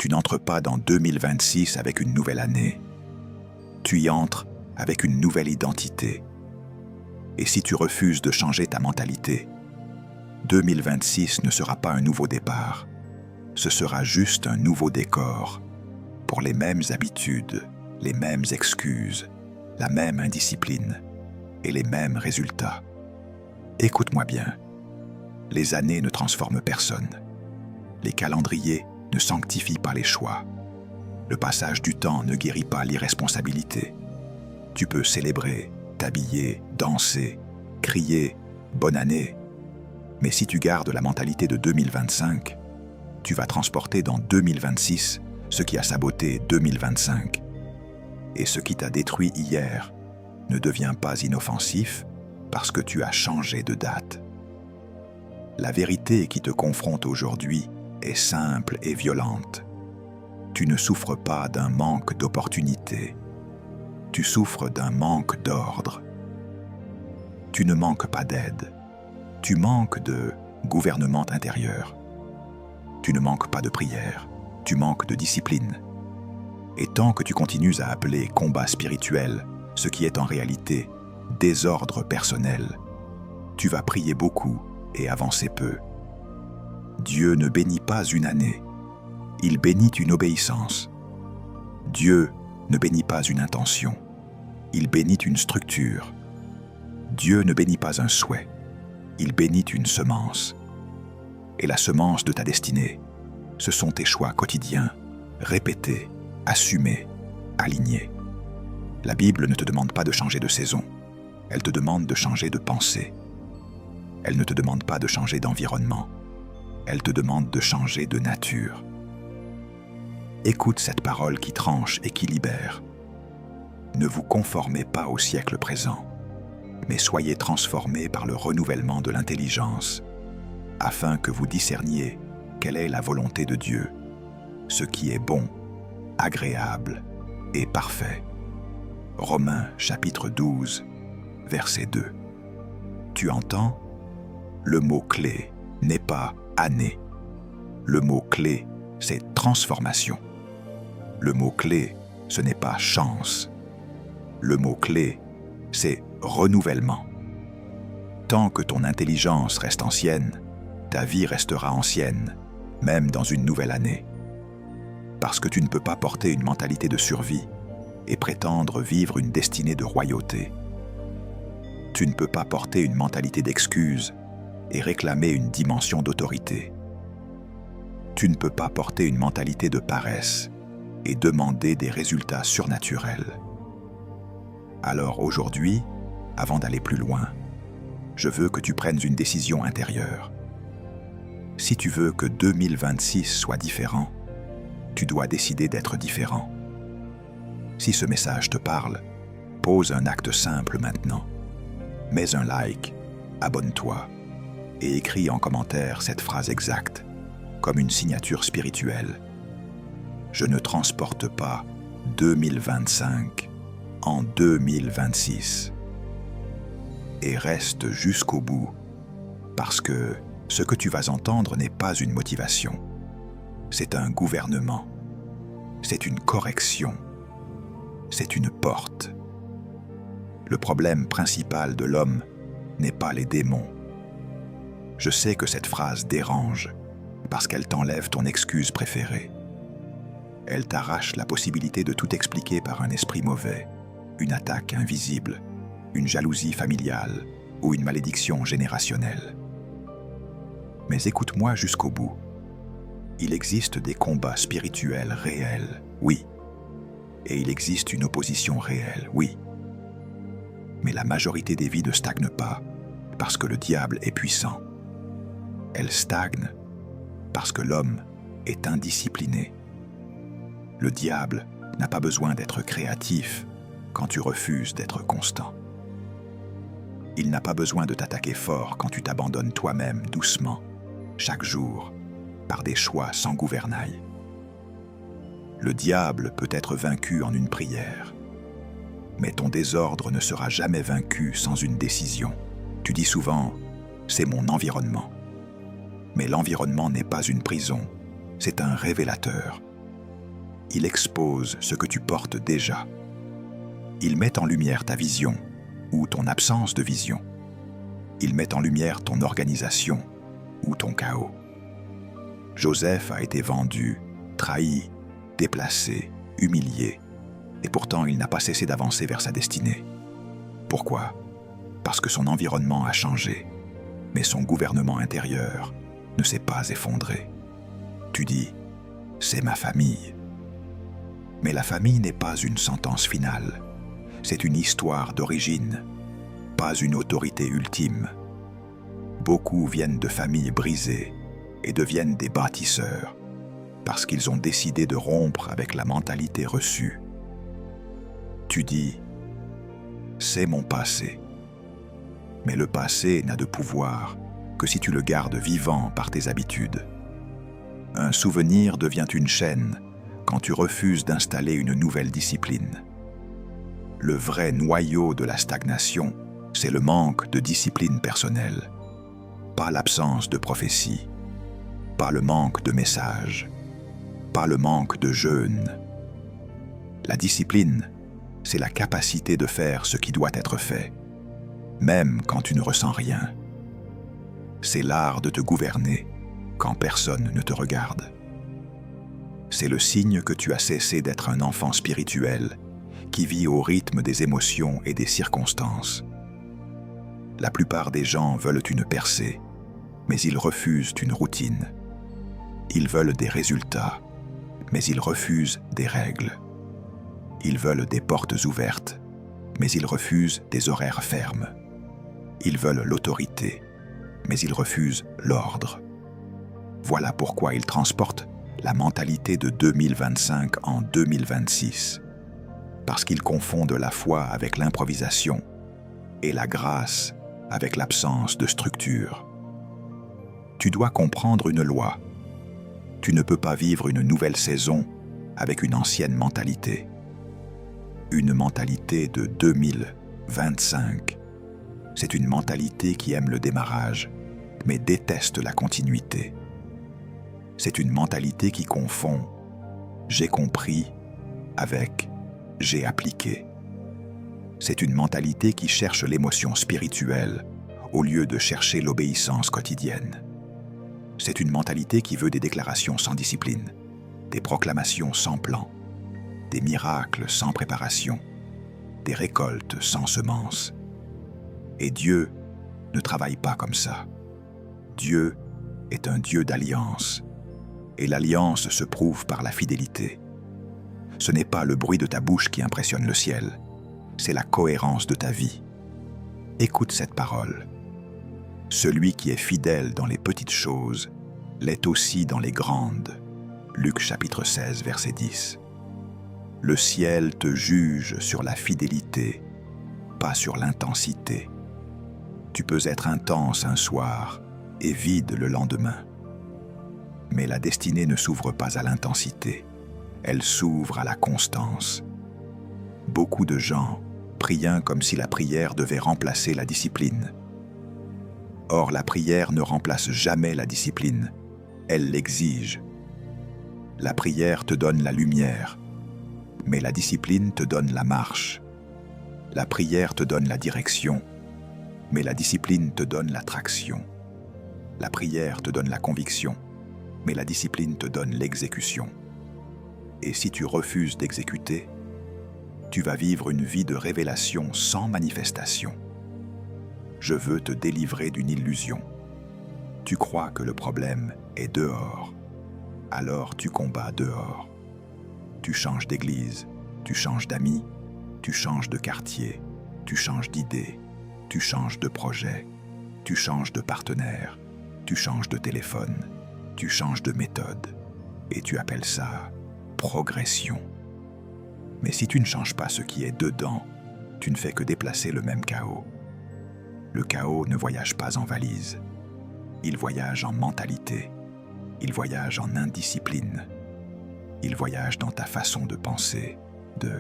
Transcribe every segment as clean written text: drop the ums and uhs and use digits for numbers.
Tu n'entres pas dans 2026 avec une nouvelle année. Tu y entres avec une nouvelle identité. Et si tu refuses de changer ta mentalité, 2026 ne sera pas un nouveau départ. Ce sera juste un nouveau décor pour les mêmes habitudes, les mêmes excuses, la même indiscipline et les mêmes résultats. Écoute-moi bien. Les années ne transforment personne. Les calendriers ne sanctifient pas les choix. Le passage du temps ne guérit pas l'irresponsabilité. Tu peux célébrer, t'habiller, danser, crier « Bonne année ». Mais si tu gardes la mentalité de 2025, tu vas transporter dans 2026 ce qui a saboté 2025. Et ce qui t'a détruit hier ne devient pas inoffensif parce que tu as changé de date. La vérité qui te confronte aujourd'hui est simple et violente. Tu ne souffres pas d'un manque d'opportunité. Tu souffres d'un manque d'ordre. Tu ne manques pas d'aide. Tu manques de gouvernement intérieur. Tu ne manques pas de prière. Tu manques de discipline. Et tant que tu continues à appeler combat spirituel ce qui est en réalité désordre personnel, tu vas prier beaucoup et avancer peu. Dieu ne bénit pas une année, il bénit une obéissance. Dieu ne bénit pas une intention, il bénit une structure. Dieu ne bénit pas un souhait, il bénit une semence. Et la semence de ta destinée, ce sont tes choix quotidiens, répétés, assumés, alignés. La Bible ne te demande pas de changer de saison, elle te demande de changer de pensée. Elle ne te demande pas de changer d'environnement, elle te demande de changer de nature. Écoute cette parole qui tranche et qui libère. Ne vous conformez pas au siècle présent, mais soyez transformés par le renouvellement de l'intelligence, afin que vous discerniez quelle est la volonté de Dieu, ce qui est bon, agréable et parfait. Romains chapitre 12, verset 2. Tu entends? Le mot-clé n'est pas « année ». Le mot-clé, c'est « transformation ». Le mot-clé, ce n'est pas « chance ». Le mot-clé, c'est « renouvellement ». Tant que ton intelligence reste ancienne, ta vie restera ancienne, même dans une nouvelle année. Parce que tu ne peux pas porter une mentalité de survie et prétendre vivre une destinée de royauté. Tu ne peux pas porter une mentalité d'excuse et réclamer une dimension d'autorité. Tu ne peux pas porter une mentalité de paresse et demander des résultats surnaturels. Alors aujourd'hui, avant d'aller plus loin, je veux que tu prennes une décision intérieure. Si tu veux que 2026 soit différent, tu dois décider d'être différent. Si ce message te parle, pose un acte simple maintenant. Mets un like, abonne-toi et écris en commentaire cette phrase exacte, comme une signature spirituelle. Je ne transporte pas 2025 en 2026. Et reste jusqu'au bout, parce que ce que tu vas entendre n'est pas une motivation. C'est un gouvernement. C'est une correction. C'est une porte. Le problème principal de l'homme n'est pas les démons. Je sais que cette phrase dérange parce qu'elle t'enlève ton excuse préférée. Elle t'arrache la possibilité de tout expliquer par un esprit mauvais, une attaque invisible, une jalousie familiale ou une malédiction générationnelle. Mais écoute-moi jusqu'au bout. Il existe des combats spirituels réels, oui. Et il existe une opposition réelle, oui. Mais la majorité des vies ne stagnent pas parce que le diable est puissant. Elles stagnent parce que l'homme est indiscipliné. Le diable n'a pas besoin d'être créatif quand tu refuses d'être constant. Il n'a pas besoin de t'attaquer fort quand tu t'abandonnes toi-même doucement, chaque jour, par des choix sans gouvernail. Le diable peut être vaincu en une prière, mais ton désordre ne sera jamais vaincu sans une décision. Tu dis souvent « c'est mon environnement ». Mais l'environnement n'est pas une prison, c'est un révélateur. il expose ce que tu portes déjà. Il met en lumière ta vision ou ton absence de vision. Il met en lumière ton organisation ou ton chaos. Joseph a été vendu, trahi, déplacé, humilié, et pourtant il n'a pas cessé d'avancer vers sa destinée. Pourquoi ? Parce que son environnement a changé, mais son gouvernement intérieur ne s'est pas effondré. Tu dis, c'est ma famille. Mais la famille n'est pas une sentence finale, c'est une histoire d'origine, pas une autorité ultime. Beaucoup viennent de familles brisées et deviennent des bâtisseurs parce qu'ils ont décidé de rompre avec la mentalité reçue. Tu dis, c'est mon passé. Mais le passé n'a de pouvoir que si tu le gardes vivant par tes habitudes. Un souvenir devient une chaîne quand tu refuses d'installer une nouvelle discipline. Le vrai noyau de la stagnation, c'est le manque de discipline personnelle. Pas l'absence de prophétie, pas le manque de messages, pas le manque de jeûne. La discipline, c'est la capacité de faire ce qui doit être fait, même quand tu ne ressens rien. C'est l'art de te gouverner quand personne ne te regarde. C'est le signe que tu as cessé d'être un enfant spirituel qui vit au rythme des émotions et des circonstances. La plupart des gens veulent une percée, mais ils refusent une routine. Ils veulent des résultats, mais ils refusent des règles. Ils veulent des portes ouvertes, mais ils refusent des horaires fermes. Ils veulent l'autorité, mais ils refusent l'ordre. Voilà pourquoi ils transportent la mentalité de 2025 en 2026. Parce qu'ils confondent la foi avec l'improvisation et la grâce avec l'absence de structure. Tu dois comprendre une loi. Tu ne peux pas vivre une nouvelle saison avec une ancienne mentalité. Une mentalité de 2025. C'est une mentalité qui aime le démarrage, mais déteste la continuité. C'est une mentalité qui confond « j'ai compris » avec « j'ai appliqué ». C'est une mentalité qui cherche l'émotion spirituelle au lieu de chercher l'obéissance quotidienne. C'est une mentalité qui veut des déclarations sans discipline, des proclamations sans plan, des miracles sans préparation, des récoltes sans semences. Et Dieu ne travaille pas comme ça. Dieu est un Dieu d'alliance, et l'alliance se prouve par la fidélité. Ce n'est pas le bruit de ta bouche qui impressionne le ciel, c'est la cohérence de ta vie. Écoute cette parole. Celui qui est fidèle dans les petites choses l'est aussi dans les grandes. Luc chapitre 16, verset 10. Le ciel te juge sur la fidélité, pas sur l'intensité. Tu peux être intense un soir et vide le lendemain. Mais la destinée ne s'ouvre pas à l'intensité, elle s'ouvre à la constance. Beaucoup de gens prient comme si la prière devait remplacer la discipline. Or, la prière ne remplace jamais la discipline, elle l'exige. La prière te donne la lumière, mais la discipline te donne la marche. La prière te donne la direction, mais la discipline te donne la traction. La prière te donne la conviction, mais la discipline te donne l'exécution. Et si tu refuses d'exécuter, tu vas vivre une vie de révélation sans manifestation. Je veux te délivrer d'une illusion. Tu crois que le problème est dehors, alors tu combats dehors. Tu changes d'église, tu changes d'amis, tu changes de quartier, tu changes d'idée, tu changes de projet, tu changes de partenaire, tu changes de téléphone, tu changes de méthode, et tu appelles ça progression. Mais si tu ne changes pas ce qui est dedans, tu ne fais que déplacer le même chaos. Le chaos ne voyage pas en valise, il voyage en mentalité, il voyage en indiscipline, il voyage dans ta façon de penser, de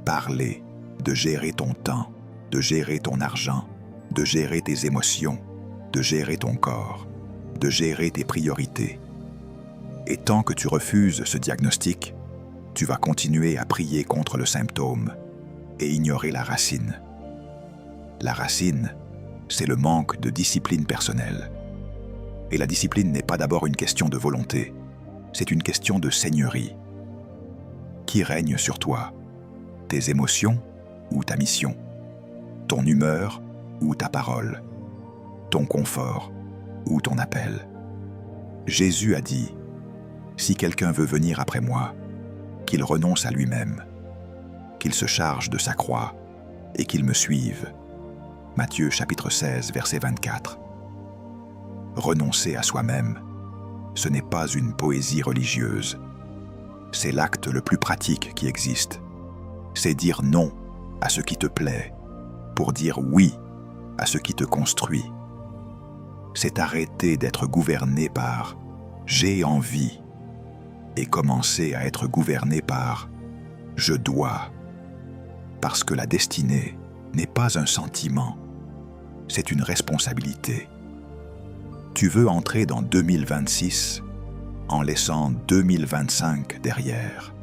parler, de gérer ton temps, de gérer ton argent, de gérer tes émotions, de gérer ton corps, de gérer tes priorités. Et tant que tu refuses ce diagnostic, tu vas continuer à prier contre le symptôme et ignorer la racine. La racine, c'est le manque de discipline personnelle. Et la discipline n'est pas d'abord une question de volonté, c'est une question de seigneurie. Qui règne sur toi? Tes émotions ou ta mission? Ton humeur ou ta parole? Ton confort ou ton appel? Jésus a dit, « Si quelqu'un veut venir après moi, qu'il renonce à lui-même, qu'il se charge de sa croix et qu'il me suive. » Matthieu chapitre 16, verset 24. Renoncer à soi-même, ce n'est pas une poésie religieuse. C'est l'acte le plus pratique qui existe. C'est dire non à ce qui te plaît pour dire oui à ce qui te construit. C'est arrêter d'être gouverné par « j'ai envie » et commencer à être gouverné par « je dois ». Parce que la destinée n'est pas un sentiment, c'est une responsabilité. Tu veux entrer dans 2026 en laissant 2025 derrière.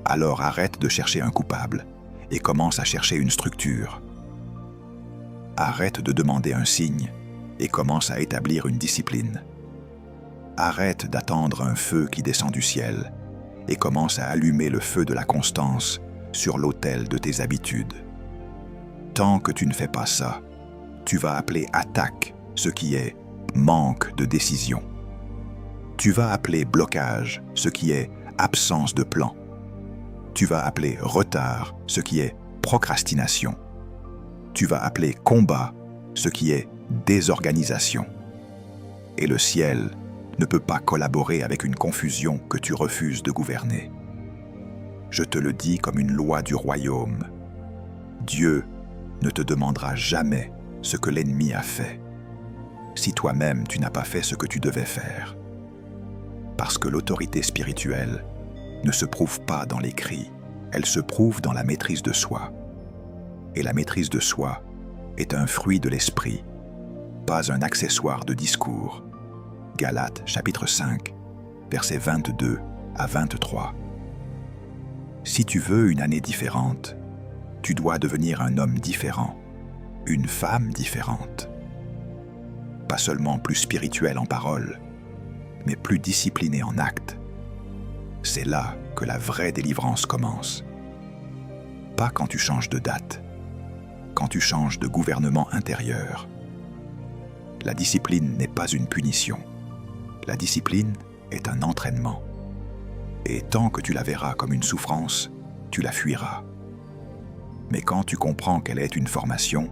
Alors arrête de chercher un coupable et commence à chercher une structure. Arrête de demander un signe et commence à établir une discipline. Arrête d'attendre un feu qui descend du ciel et commence à allumer le feu de la constance sur l'autel de tes habitudes. Tant que tu ne fais pas ça, tu vas appeler attaque ce qui est manque de décision. Tu vas appeler blocage ce qui est absence de plan. Tu vas appeler retard ce qui est procrastination. Tu vas appeler combat ce qui est désorganisation. Et le ciel ne peut pas collaborer avec une confusion que tu refuses de gouverner. Je te le dis comme une loi du royaume. Dieu ne te demandera jamais ce que l'ennemi a fait, si toi-même tu n'as pas fait ce que tu devais faire. Parce que l'autorité spirituelle ne se prouve pas dans l'écrit, elle se prouve dans la maîtrise de soi. Et la maîtrise de soi est un fruit de l'esprit, pas un accessoire de discours. Galates chapitre 5, versets 22 à 23. Si tu veux une année différente, tu dois devenir un homme différent, une femme différente. Pas seulement plus spirituel en parole, mais plus discipliné en acte. C'est là que la vraie délivrance commence. Pas quand tu changes de date, quand tu changes de gouvernement intérieur. La discipline n'est pas une punition. La discipline est un entraînement. Et tant que tu la verras comme une souffrance, tu la fuiras. Mais quand tu comprends qu'elle est une formation,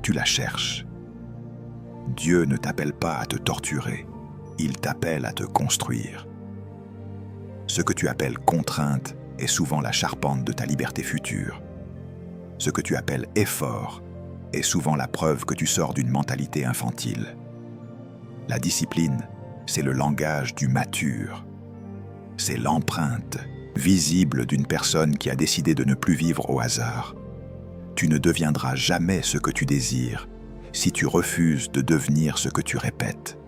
tu la cherches. Dieu ne t'appelle pas à te torturer, il t'appelle à te construire. Ce que tu appelles contrainte est souvent la charpente de ta liberté future. Ce que tu appelles effort est souvent la preuve que tu sors d'une mentalité infantile. La discipline, c'est le langage du mature. C'est l'empreinte visible d'une personne qui a décidé de ne plus vivre au hasard. Tu ne deviendras jamais ce que tu désires si tu refuses de devenir ce que tu répètes.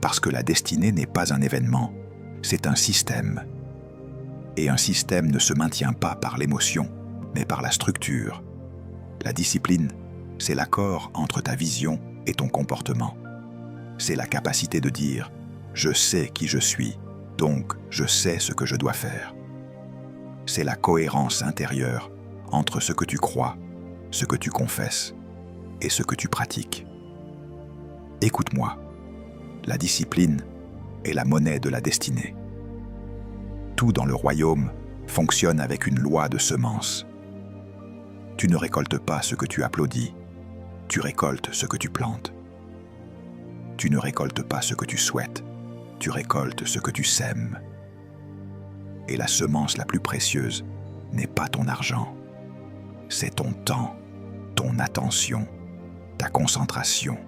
Parce que la destinée n'est pas un événement, c'est un système. Et un système ne se maintient pas par l'émotion, mais par la structure. La discipline, c'est l'accord entre ta vision et ton comportement. C'est la capacité de dire « je sais qui je suis ». Donc, je sais ce que je dois faire. C'est la cohérence intérieure entre ce que tu crois, ce que tu confesses et ce que tu pratiques. Écoute-moi, la discipline est la monnaie de la destinée. Tout dans le royaume fonctionne avec une loi de semence. Tu ne récoltes pas ce que tu applaudis, tu récoltes ce que tu plantes. Tu ne récoltes pas ce que tu souhaites, tu récoltes ce que tu sèmes. Et la semence la plus précieuse n'est pas ton argent, c'est ton temps, ton attention, ta concentration,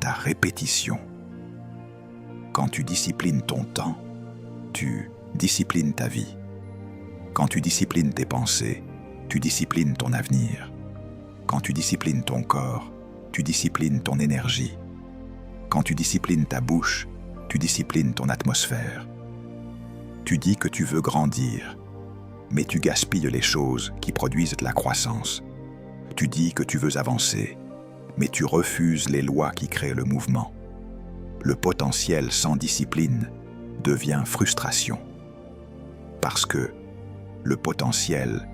ta répétition. Quand tu disciplines ton temps, tu disciplines ta vie. Quand tu disciplines tes pensées, tu disciplines ton avenir. Quand tu disciplines ton corps, tu disciplines ton énergie. Quand tu disciplines ta bouche, tu disciplines ton atmosphère. Tu Tu dis que tu veux grandir, mais tu gaspilles les choses qui produisent de la croissance. Tu dis que tu veux avancer, mais tu refuses les lois qui créent le mouvement. Le potentiel sans discipline devient frustration. Parce que le potentiel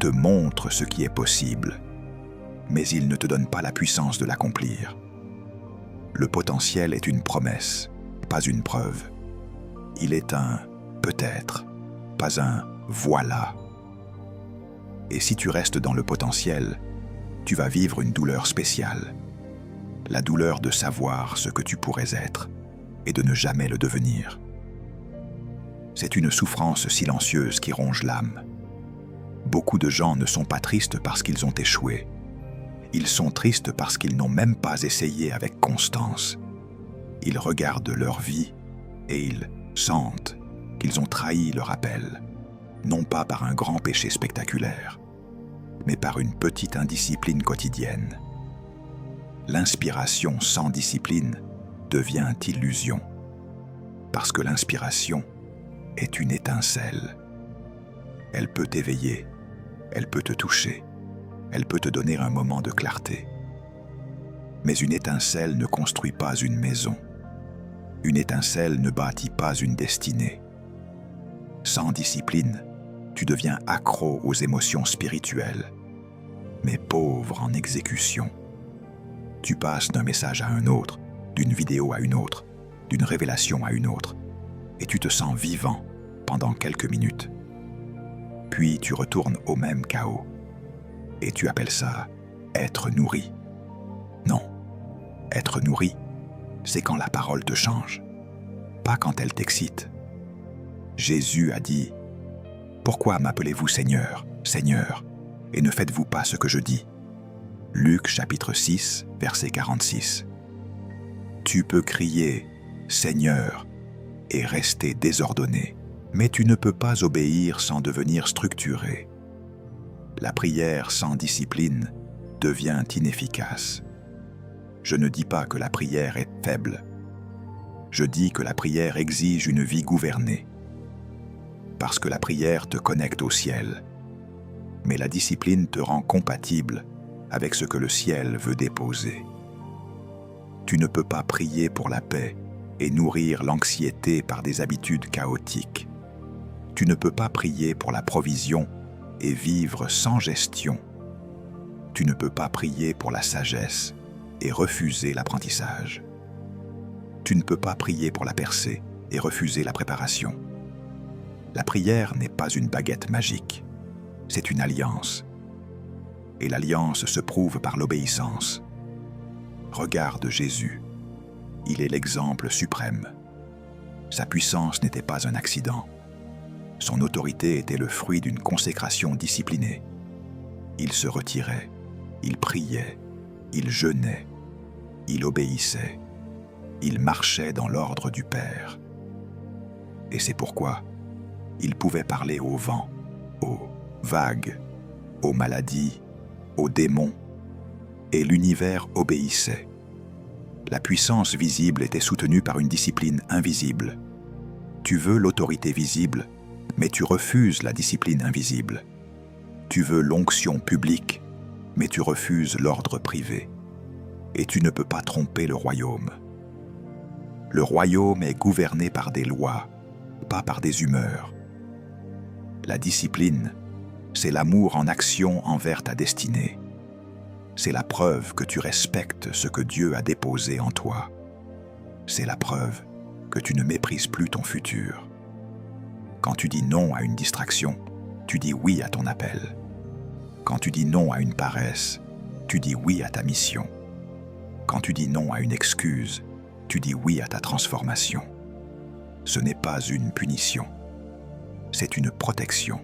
te montre ce qui est possible, mais il ne te donne pas la puissance de l'accomplir. Le potentiel est une promesse, pas une preuve. Il est un peut-être, pas un voilà. Et si tu restes dans le potentiel, tu vas vivre une douleur spéciale. La douleur de savoir ce que tu pourrais être et de ne jamais le devenir. C'est une souffrance silencieuse qui ronge l'âme. Beaucoup de gens ne sont pas tristes parce qu'ils ont échoué. Ils sont tristes parce qu'ils n'ont même pas essayé avec constance. Ils regardent leur vie et ils sentent qu'ils ont trahi leur appel, non pas par un grand péché spectaculaire, mais par une petite indiscipline quotidienne. L'inspiration sans discipline devient illusion, parce que l'inspiration est une étincelle. Elle peut t'éveiller, elle peut te toucher, elle peut te donner un moment de clarté. Mais une étincelle ne construit pas une maison. Une étincelle ne bâtit pas une destinée. Sans discipline, tu deviens accro aux émotions spirituelles, mais pauvre en exécution. Tu passes d'un message à un autre, d'une vidéo à une autre, d'une révélation à une autre, et tu te sens vivant pendant quelques minutes. Puis tu retournes au même chaos, et tu appelles ça être nourri. Non, être nourri, c'est quand la parole te change, pas quand elle t'excite. Jésus a dit « Pourquoi m'appelez-vous Seigneur, Seigneur, et ne faites-vous pas ce que je dis ?» Luc chapitre 6, verset 46. Tu peux crier « Seigneur » et rester désordonné, mais tu ne peux pas obéir sans devenir structuré. La prière sans discipline devient inefficace. Je ne dis pas que la prière est faible. Je dis que la prière exige une vie gouvernée. Parce que la prière te connecte au ciel. Mais la discipline te rend compatible avec ce que le ciel veut déposer. Tu ne peux pas prier pour la paix et nourrir l'anxiété par des habitudes chaotiques. Tu ne peux pas prier pour la provision et vivre sans gestion. Tu ne peux pas prier pour la sagesse et refuser l'apprentissage. Tu ne peux pas prier pour la percée et refuser la préparation. La prière n'est pas une baguette magique, c'est une alliance. Et l'alliance se prouve par l'obéissance. Regarde Jésus, il est l'exemple suprême. Sa puissance n'était pas un accident. Son autorité était le fruit d'une consécration disciplinée. Il se retirait, il priait, il jeûnait, il obéissait, il marchait dans l'ordre du Père. Et c'est pourquoi il pouvait parler au vent, aux vagues, aux maladies, aux démons, et l'univers obéissait. La puissance visible était soutenue par une discipline invisible. Tu veux l'autorité visible, mais tu refuses la discipline invisible. Tu veux l'onction publique, mais tu refuses l'ordre privé. Et tu ne peux pas tromper le royaume. Le royaume est gouverné par des lois, pas par des humeurs. La discipline, c'est l'amour en action envers ta destinée. C'est la preuve que tu respectes ce que Dieu a déposé en toi. C'est la preuve que tu ne méprises plus ton futur. Quand tu dis non à une distraction, tu dis oui à ton appel. Quand tu dis non à une paresse, tu dis oui à ta mission. Quand tu dis non à une excuse, tu dis oui à ta transformation. Ce n'est pas une punition, c'est une protection.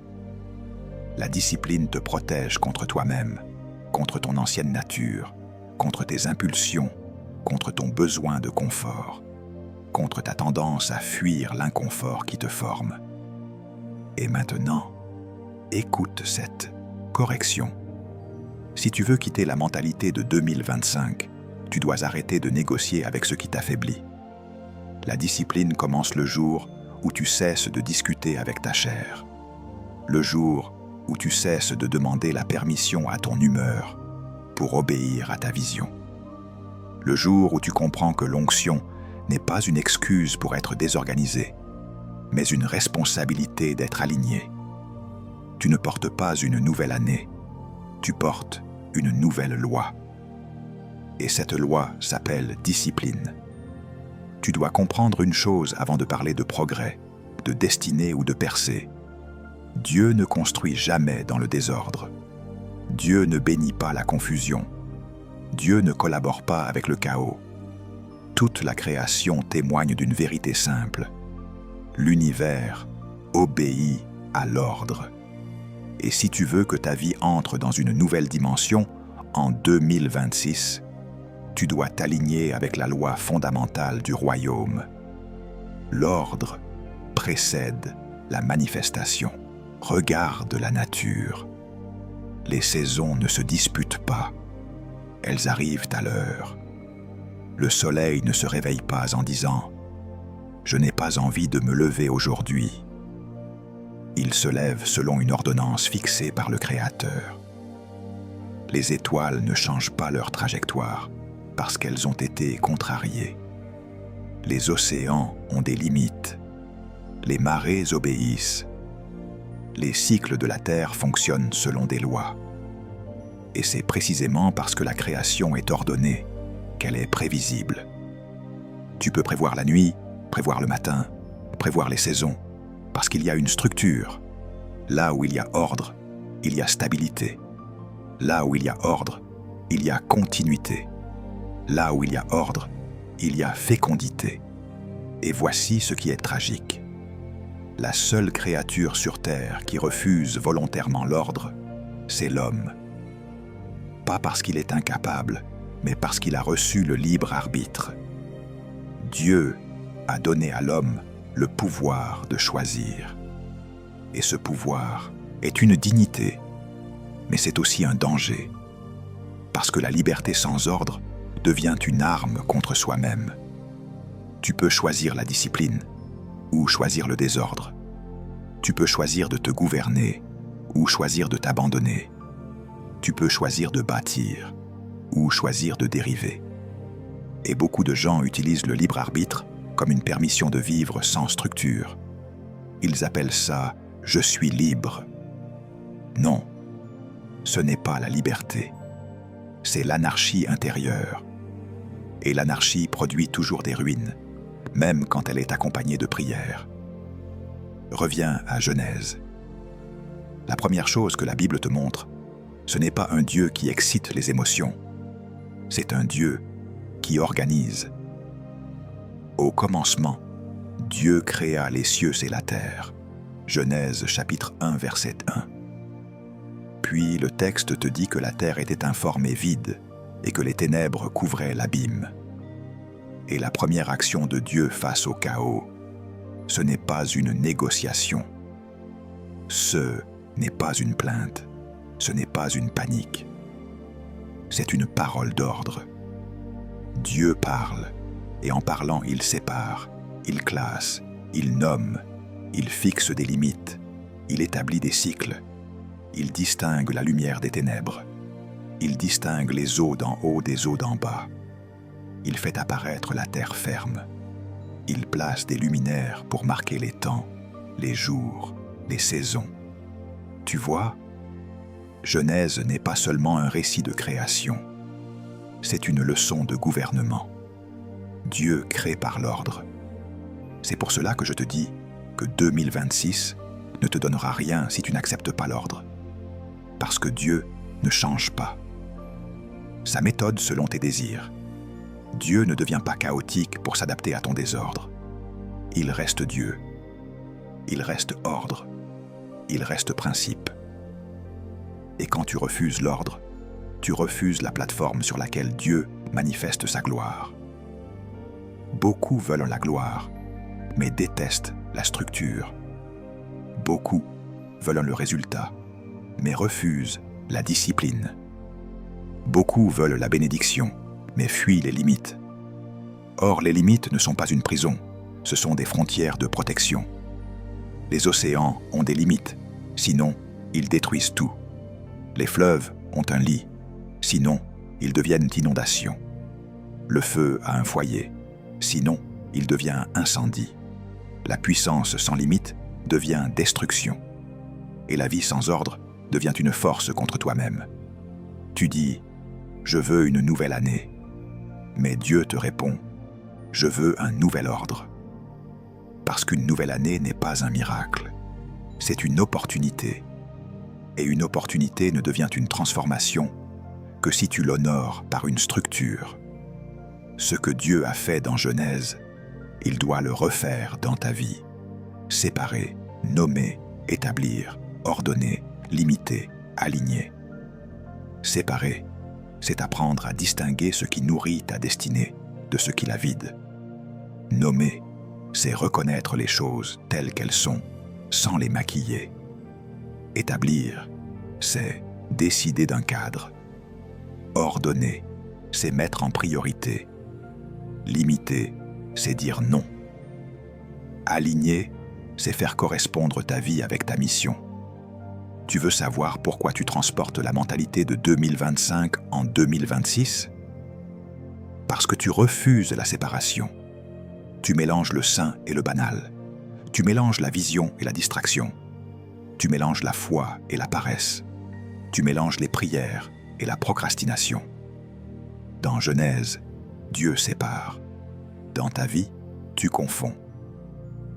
La discipline te protège contre toi-même, contre ton ancienne nature, contre tes impulsions, contre ton besoin de confort, contre ta tendance à fuir l'inconfort qui te forme. Et maintenant, écoute cette correction. Si tu veux quitter la mentalité de 2025, tu dois arrêter de négocier avec ce qui t'affaiblit. La discipline commence le jour où tu cesses de discuter avec ta chair. Le jour où tu cesses de demander la permission à ton humeur pour obéir à ta vision. Le jour où tu comprends que l'onction n'est pas une excuse pour être désorganisé, mais une responsabilité d'être aligné. Tu ne portes pas une nouvelle année, tu portes une nouvelle loi. Et cette loi s'appelle discipline. Tu dois comprendre une chose avant de parler de progrès, de destinée ou de percée. Dieu ne construit jamais dans le désordre. Dieu ne bénit pas la confusion. Dieu ne collabore pas avec le chaos. Toute la création témoigne d'une vérité simple. L'univers obéit à l'ordre. Et si tu veux que ta vie entre dans une nouvelle dimension, en 2026, tu dois t'aligner avec la loi fondamentale du royaume. L'ordre précède la manifestation. Regarde la nature. Les saisons ne se disputent pas. Elles arrivent à l'heure. Le soleil ne se réveille pas en disant « Je n'ai pas envie de me lever aujourd'hui ». Il se lève selon une ordonnance fixée par le Créateur. Les étoiles ne changent pas leur trajectoire parce qu'elles ont été contrariées. Les océans ont des limites. Les marées obéissent. Les cycles de la Terre fonctionnent selon des lois. Et c'est précisément parce que la création est ordonnée qu'elle est prévisible. Tu peux prévoir la nuit, prévoir le matin, prévoir les saisons, parce qu'il y a une structure. Là où il y a ordre, il y a stabilité. Là où il y a ordre, il y a continuité. Là où il y a ordre, il y a fécondité. Et voici ce qui est tragique. La seule créature sur Terre qui refuse volontairement l'ordre, c'est l'homme. Pas parce qu'il est incapable, mais parce qu'il a reçu le libre arbitre. Dieu a donné à l'homme le pouvoir de choisir. Et ce pouvoir est une dignité, mais c'est aussi un danger, parce que la liberté sans ordre devient une arme contre soi-même. Tu peux choisir la discipline ou choisir le désordre. Tu peux choisir de te gouverner ou choisir de t'abandonner. Tu peux choisir de bâtir ou choisir de dériver. Et beaucoup de gens utilisent le libre arbitre comme une permission de vivre sans structure. Ils appellent ça « je suis libre ». Non, ce n'est pas la liberté. C'est l'anarchie intérieure. Et l'anarchie produit toujours des ruines, même quand elle est accompagnée de prières. Reviens à Genèse. La première chose que la Bible te montre, ce n'est pas un Dieu qui excite les émotions, c'est un Dieu qui organise. Au commencement, Dieu créa les cieux et la terre. Genèse chapitre 1, verset 1. Puis le texte te dit que la terre était informe et vide, et que les ténèbres couvraient l'abîme. Et la première action de Dieu face au chaos, ce n'est pas une négociation. Ce n'est pas une plainte. Ce n'est pas une panique. C'est une parole d'ordre. Dieu parle, et en parlant, il sépare, il classe, il nomme, il fixe des limites, il établit des cycles, il distingue la lumière des ténèbres, il distingue les eaux d'en haut des eaux d'en bas. Il fait apparaître la terre ferme. Il place des luminaires pour marquer les temps, les jours, les saisons. Tu vois, Genèse n'est pas seulement un récit de création, c'est une leçon de gouvernement. Dieu crée par l'ordre. C'est pour cela que je te dis que 2026 ne te donnera rien si tu n'acceptes pas l'ordre. Parce que Dieu ne change pas. Sa méthode selon tes désirs. Dieu ne devient pas chaotique pour s'adapter à ton désordre. Il reste Dieu. Il reste ordre. Il reste principe. Et quand tu refuses l'ordre, tu refuses la plateforme sur laquelle Dieu manifeste sa gloire. Beaucoup veulent la gloire, mais détestent la structure. Beaucoup veulent le résultat, mais refusent la discipline. Beaucoup veulent la bénédiction, mais fuient les limites. Or, les limites ne sont pas une prison, ce sont des frontières de protection. Les océans ont des limites, sinon ils détruisent tout. Les fleuves ont un lit, sinon ils deviennent inondations. Le feu a un foyer, sinon il devient incendie. La puissance sans limite devient destruction. Et la vie sans ordre devient une force contre toi-même. Tu dis « Je veux une nouvelle année ». Mais Dieu te répond « Je veux un nouvel ordre ». Parce qu'une nouvelle année n'est pas un miracle, c'est une opportunité. Et une opportunité ne devient une transformation que si tu l'honores par une structure. Ce que Dieu a fait dans Genèse, il doit le refaire dans ta vie. Séparer, nommer, établir, ordonner, limiter, aligner. Séparer, c'est apprendre à distinguer ce qui nourrit ta destinée de ce qui la vide. Nommer, c'est reconnaître les choses telles qu'elles sont, sans les maquiller. Établir, c'est décider d'un cadre. Ordonner, c'est mettre en priorité. Limiter, c'est dire non. Aligner, c'est faire correspondre ta vie avec ta mission. Tu veux savoir pourquoi tu transportes la mentalité de 2025 en 2026 ? Parce que tu refuses la séparation. Tu mélanges le sain et le banal. Tu mélanges la vision et la distraction. Tu mélanges la foi et la paresse. Tu mélanges les prières et la procrastination. Dans Genèse, Dieu sépare. Dans ta vie, tu confonds.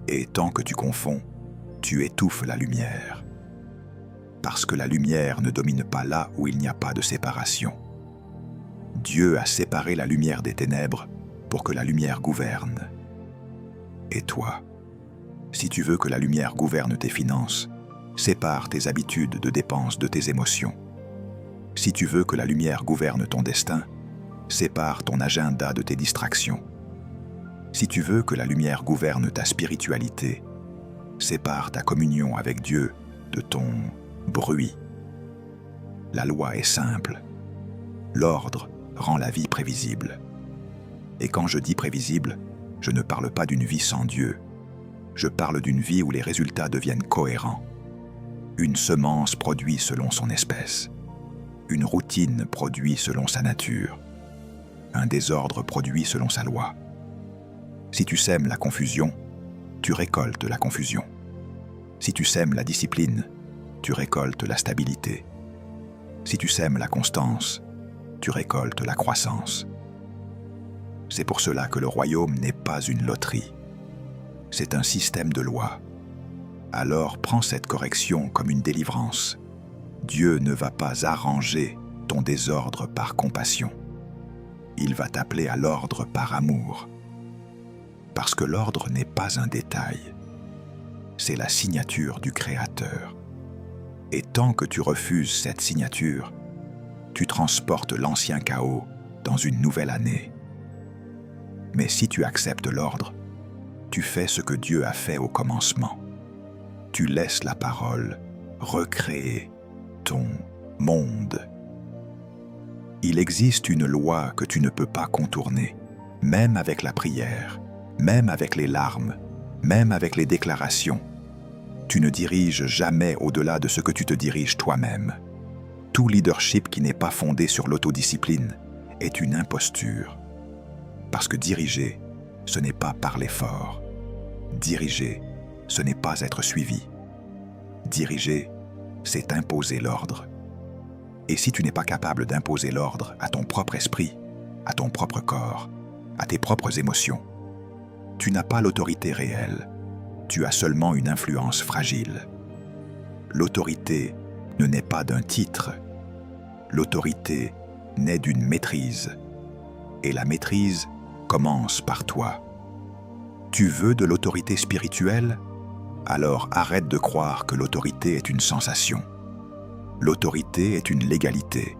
Et tant que tu confonds, tu étouffes la lumière. Parce que la lumière ne domine pas là où il n'y a pas de séparation. Dieu a séparé la lumière des ténèbres pour que la lumière gouverne. Et toi, si tu veux que la lumière gouverne tes finances, sépare tes habitudes de dépenses de tes émotions. Si tu veux que la lumière gouverne ton destin, sépare ton agenda de tes distractions. Si tu veux que la lumière gouverne ta spiritualité, sépare ta communion avec Dieu de ton bruit. La loi est simple. L'ordre rend la vie prévisible. Et quand je dis prévisible, je ne parle pas d'une vie sans Dieu. Je parle d'une vie où les résultats deviennent cohérents. Une semence produit selon son espèce. Une routine produit selon sa nature. Un désordre produit selon sa loi. Si tu sèmes la confusion, tu récoltes la confusion. Si tu sèmes la discipline, tu récoltes la stabilité. Si tu sèmes la constance, tu récoltes la croissance. C'est pour cela que le royaume n'est pas une loterie. C'est un système de lois. Alors prends cette correction comme une délivrance. Dieu ne va pas arranger ton désordre par compassion. Il va t'appeler à l'ordre par amour. Parce que l'ordre n'est pas un détail. C'est la signature du Créateur. Et tant que tu refuses cette signature, tu transportes l'ancien chaos dans une nouvelle année. Mais si tu acceptes l'ordre, tu fais ce que Dieu a fait au commencement. Tu laisses la parole recréer ton monde. Il existe une loi que tu ne peux pas contourner, même avec la prière, même avec les larmes, même avec les déclarations. Tu ne diriges jamais au-delà de ce que tu te diriges toi-même. Tout leadership qui n'est pas fondé sur l'autodiscipline est une imposture. Parce que diriger, ce n'est pas parler fort. Diriger, ce n'est pas être suivi. Diriger, c'est imposer l'ordre. Et si tu n'es pas capable d'imposer l'ordre à ton propre esprit, à ton propre corps, à tes propres émotions, tu n'as pas l'autorité réelle. Tu as seulement une influence fragile. L'autorité ne naît pas d'un titre. L'autorité naît d'une maîtrise. Et la maîtrise commence par toi. Tu veux de l'autorité spirituelle? Alors arrête de croire que l'autorité est une sensation. L'autorité est une légalité.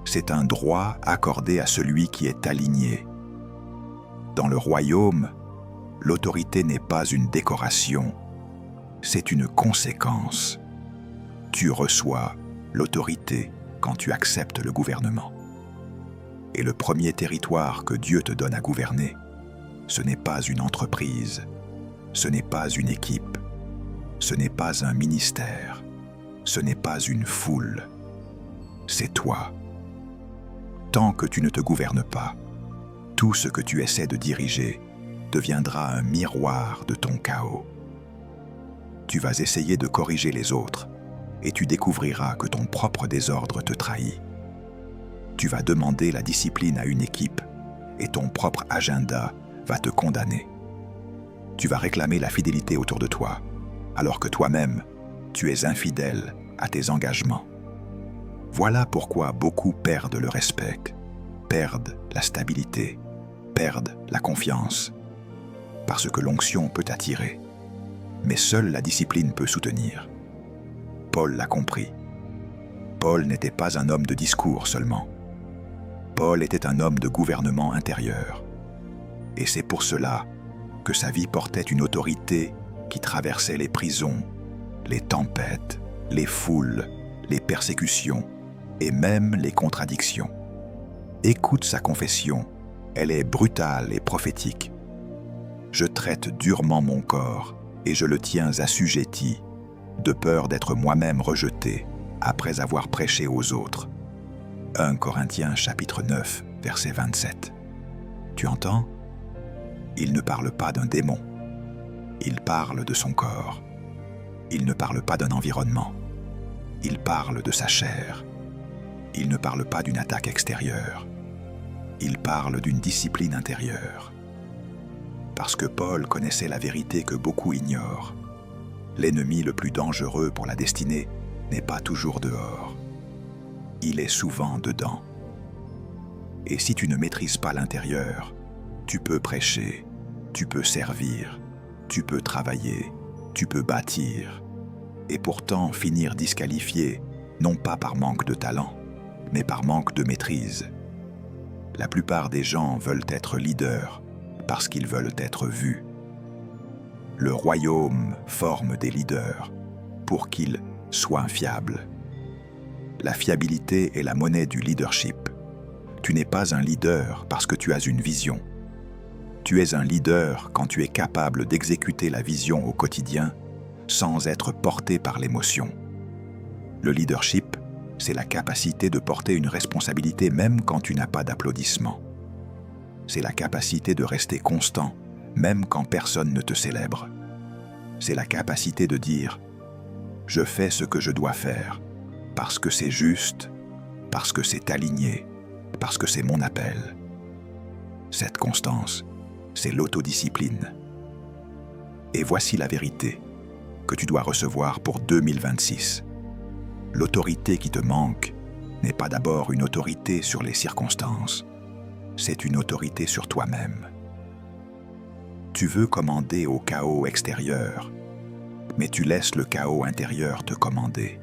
C'est un droit accordé à celui qui est aligné. Dans le royaume, l'autorité n'est pas une décoration, c'est une conséquence. Tu reçois l'autorité quand tu acceptes le gouvernement. Et le premier territoire que Dieu te donne à gouverner, ce n'est pas une entreprise, ce n'est pas une équipe, ce n'est pas un ministère, ce n'est pas une foule, c'est toi. Tant que tu ne te gouvernes pas, tout ce que tu essaies de diriger deviendra un miroir de ton chaos. Tu vas essayer de corriger les autres et tu découvriras que ton propre désordre te trahit. Tu vas demander la discipline à une équipe et ton propre agenda va te condamner. Tu vas réclamer la fidélité autour de toi, alors que toi-même, tu es infidèle à tes engagements. Voilà pourquoi beaucoup perdent le respect, perdent la stabilité, perdent la confiance. Parce que l'onction peut attirer, mais seule la discipline peut soutenir. Paul l'a compris. Paul n'était pas un homme de discours seulement. Paul était un homme de gouvernement intérieur. Et c'est pour cela que sa vie portait une autorité qui traversait les prisons, les tempêtes, les foules, les persécutions et même les contradictions. Écoute sa confession, elle est brutale et prophétique. Je traite durement mon corps et je le tiens assujetti, de peur d'être moi-même rejeté après avoir prêché aux autres. 1 Corinthiens chapitre 9, verset 27. Tu entends? Il ne parle pas d'un démon. Il parle de son corps. Il ne parle pas d'un environnement. Il parle de sa chair. Il ne parle pas d'une attaque extérieure. Il parle d'une discipline intérieure. Parce que Paul connaissait la vérité que beaucoup ignorent. L'ennemi le plus dangereux pour la destinée n'est pas toujours dehors. Il est souvent dedans. Et si tu ne maîtrises pas l'intérieur, tu peux prêcher, tu peux servir, tu peux travailler, tu peux bâtir, et pourtant finir disqualifié, non pas par manque de talent, mais par manque de maîtrise. La plupart des gens veulent être leaders parce qu'ils veulent être vus. Le royaume forme des leaders pour qu'ils soient fiables. La fiabilité est la monnaie du leadership. Tu n'es pas un leader parce que tu as une vision. Tu es un leader quand tu es capable d'exécuter la vision au quotidien sans être porté par l'émotion. Le leadership, c'est la capacité de porter une responsabilité même quand tu n'as pas d'applaudissements. C'est la capacité de rester constant même quand personne ne te célèbre. C'est la capacité de dire « Je fais ce que je dois faire parce que c'est juste, parce que c'est aligné, parce que c'est mon appel. » Cette constance, c'est l'autodiscipline. Et voici la vérité que tu dois recevoir pour 2026. L'autorité qui te manque n'est pas d'abord une autorité sur les circonstances, c'est une autorité sur toi-même. Tu veux commander au chaos extérieur, mais tu laisses le chaos intérieur te commander.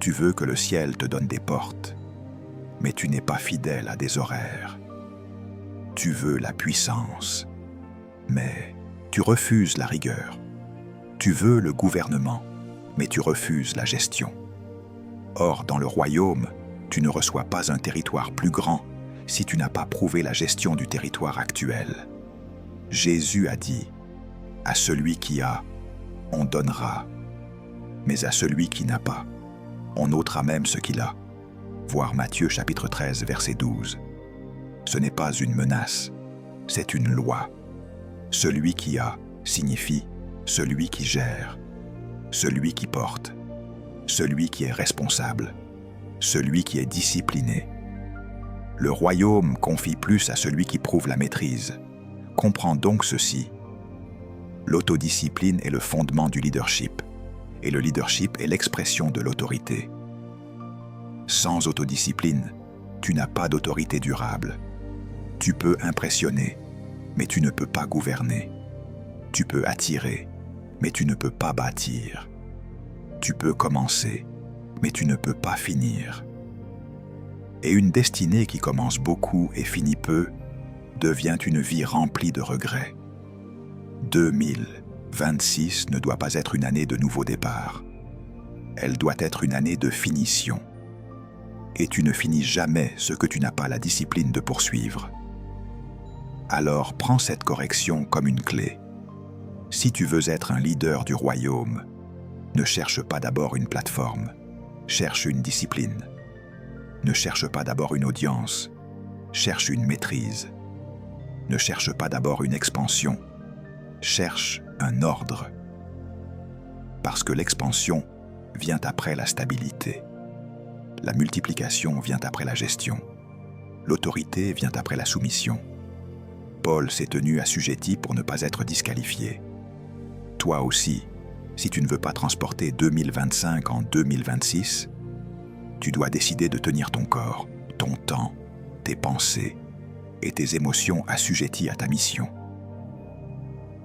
Tu veux que le ciel te donne des portes, mais tu n'es pas fidèle à des horaires. Tu veux la puissance, mais tu refuses la rigueur. Tu veux le gouvernement, mais tu refuses la gestion. Or, dans le royaume, tu ne reçois pas un territoire plus grand si tu n'as pas prouvé la gestion du territoire actuel. Jésus a dit « À celui qui a, on donnera, mais à celui qui n'a pas, on ôtera même ce qu'il a. » Voir Matthieu chapitre 13, verset 12. Ce n'est pas une menace, c'est une loi. Celui qui a signifie celui qui gère, celui qui porte, celui qui est responsable, celui qui est discipliné. Le royaume confie plus à celui qui prouve la maîtrise. Comprends donc ceci. L'autodiscipline est le fondement du leadership, et le leadership est l'expression de l'autorité. Sans autodiscipline, tu n'as pas d'autorité durable. Tu peux impressionner, mais tu ne peux pas gouverner. Tu peux attirer, mais tu ne peux pas bâtir. Tu peux commencer, mais tu ne peux pas finir. Et une destinée qui commence beaucoup et finit peu devient une vie remplie de regrets. 2026 ne doit pas être une année de nouveau départ. Elle doit être une année de finition. Et tu ne finis jamais ce que tu n'as pas la discipline de poursuivre. Alors prends cette correction comme une clé. Si tu veux être un leader du royaume, ne cherche pas d'abord une plateforme, cherche une discipline. Ne cherche pas d'abord une audience, cherche une maîtrise. Ne cherche pas d'abord une expansion, cherche un ordre. Parce que l'expansion vient après la stabilité. La multiplication vient après la gestion. L'autorité vient après la soumission. Paul s'est tenu assujetti pour ne pas être disqualifié. Toi aussi, si tu ne veux pas transporter 2025 en 2026, tu dois décider de tenir ton corps, ton temps, tes pensées et tes émotions assujettis à ta mission.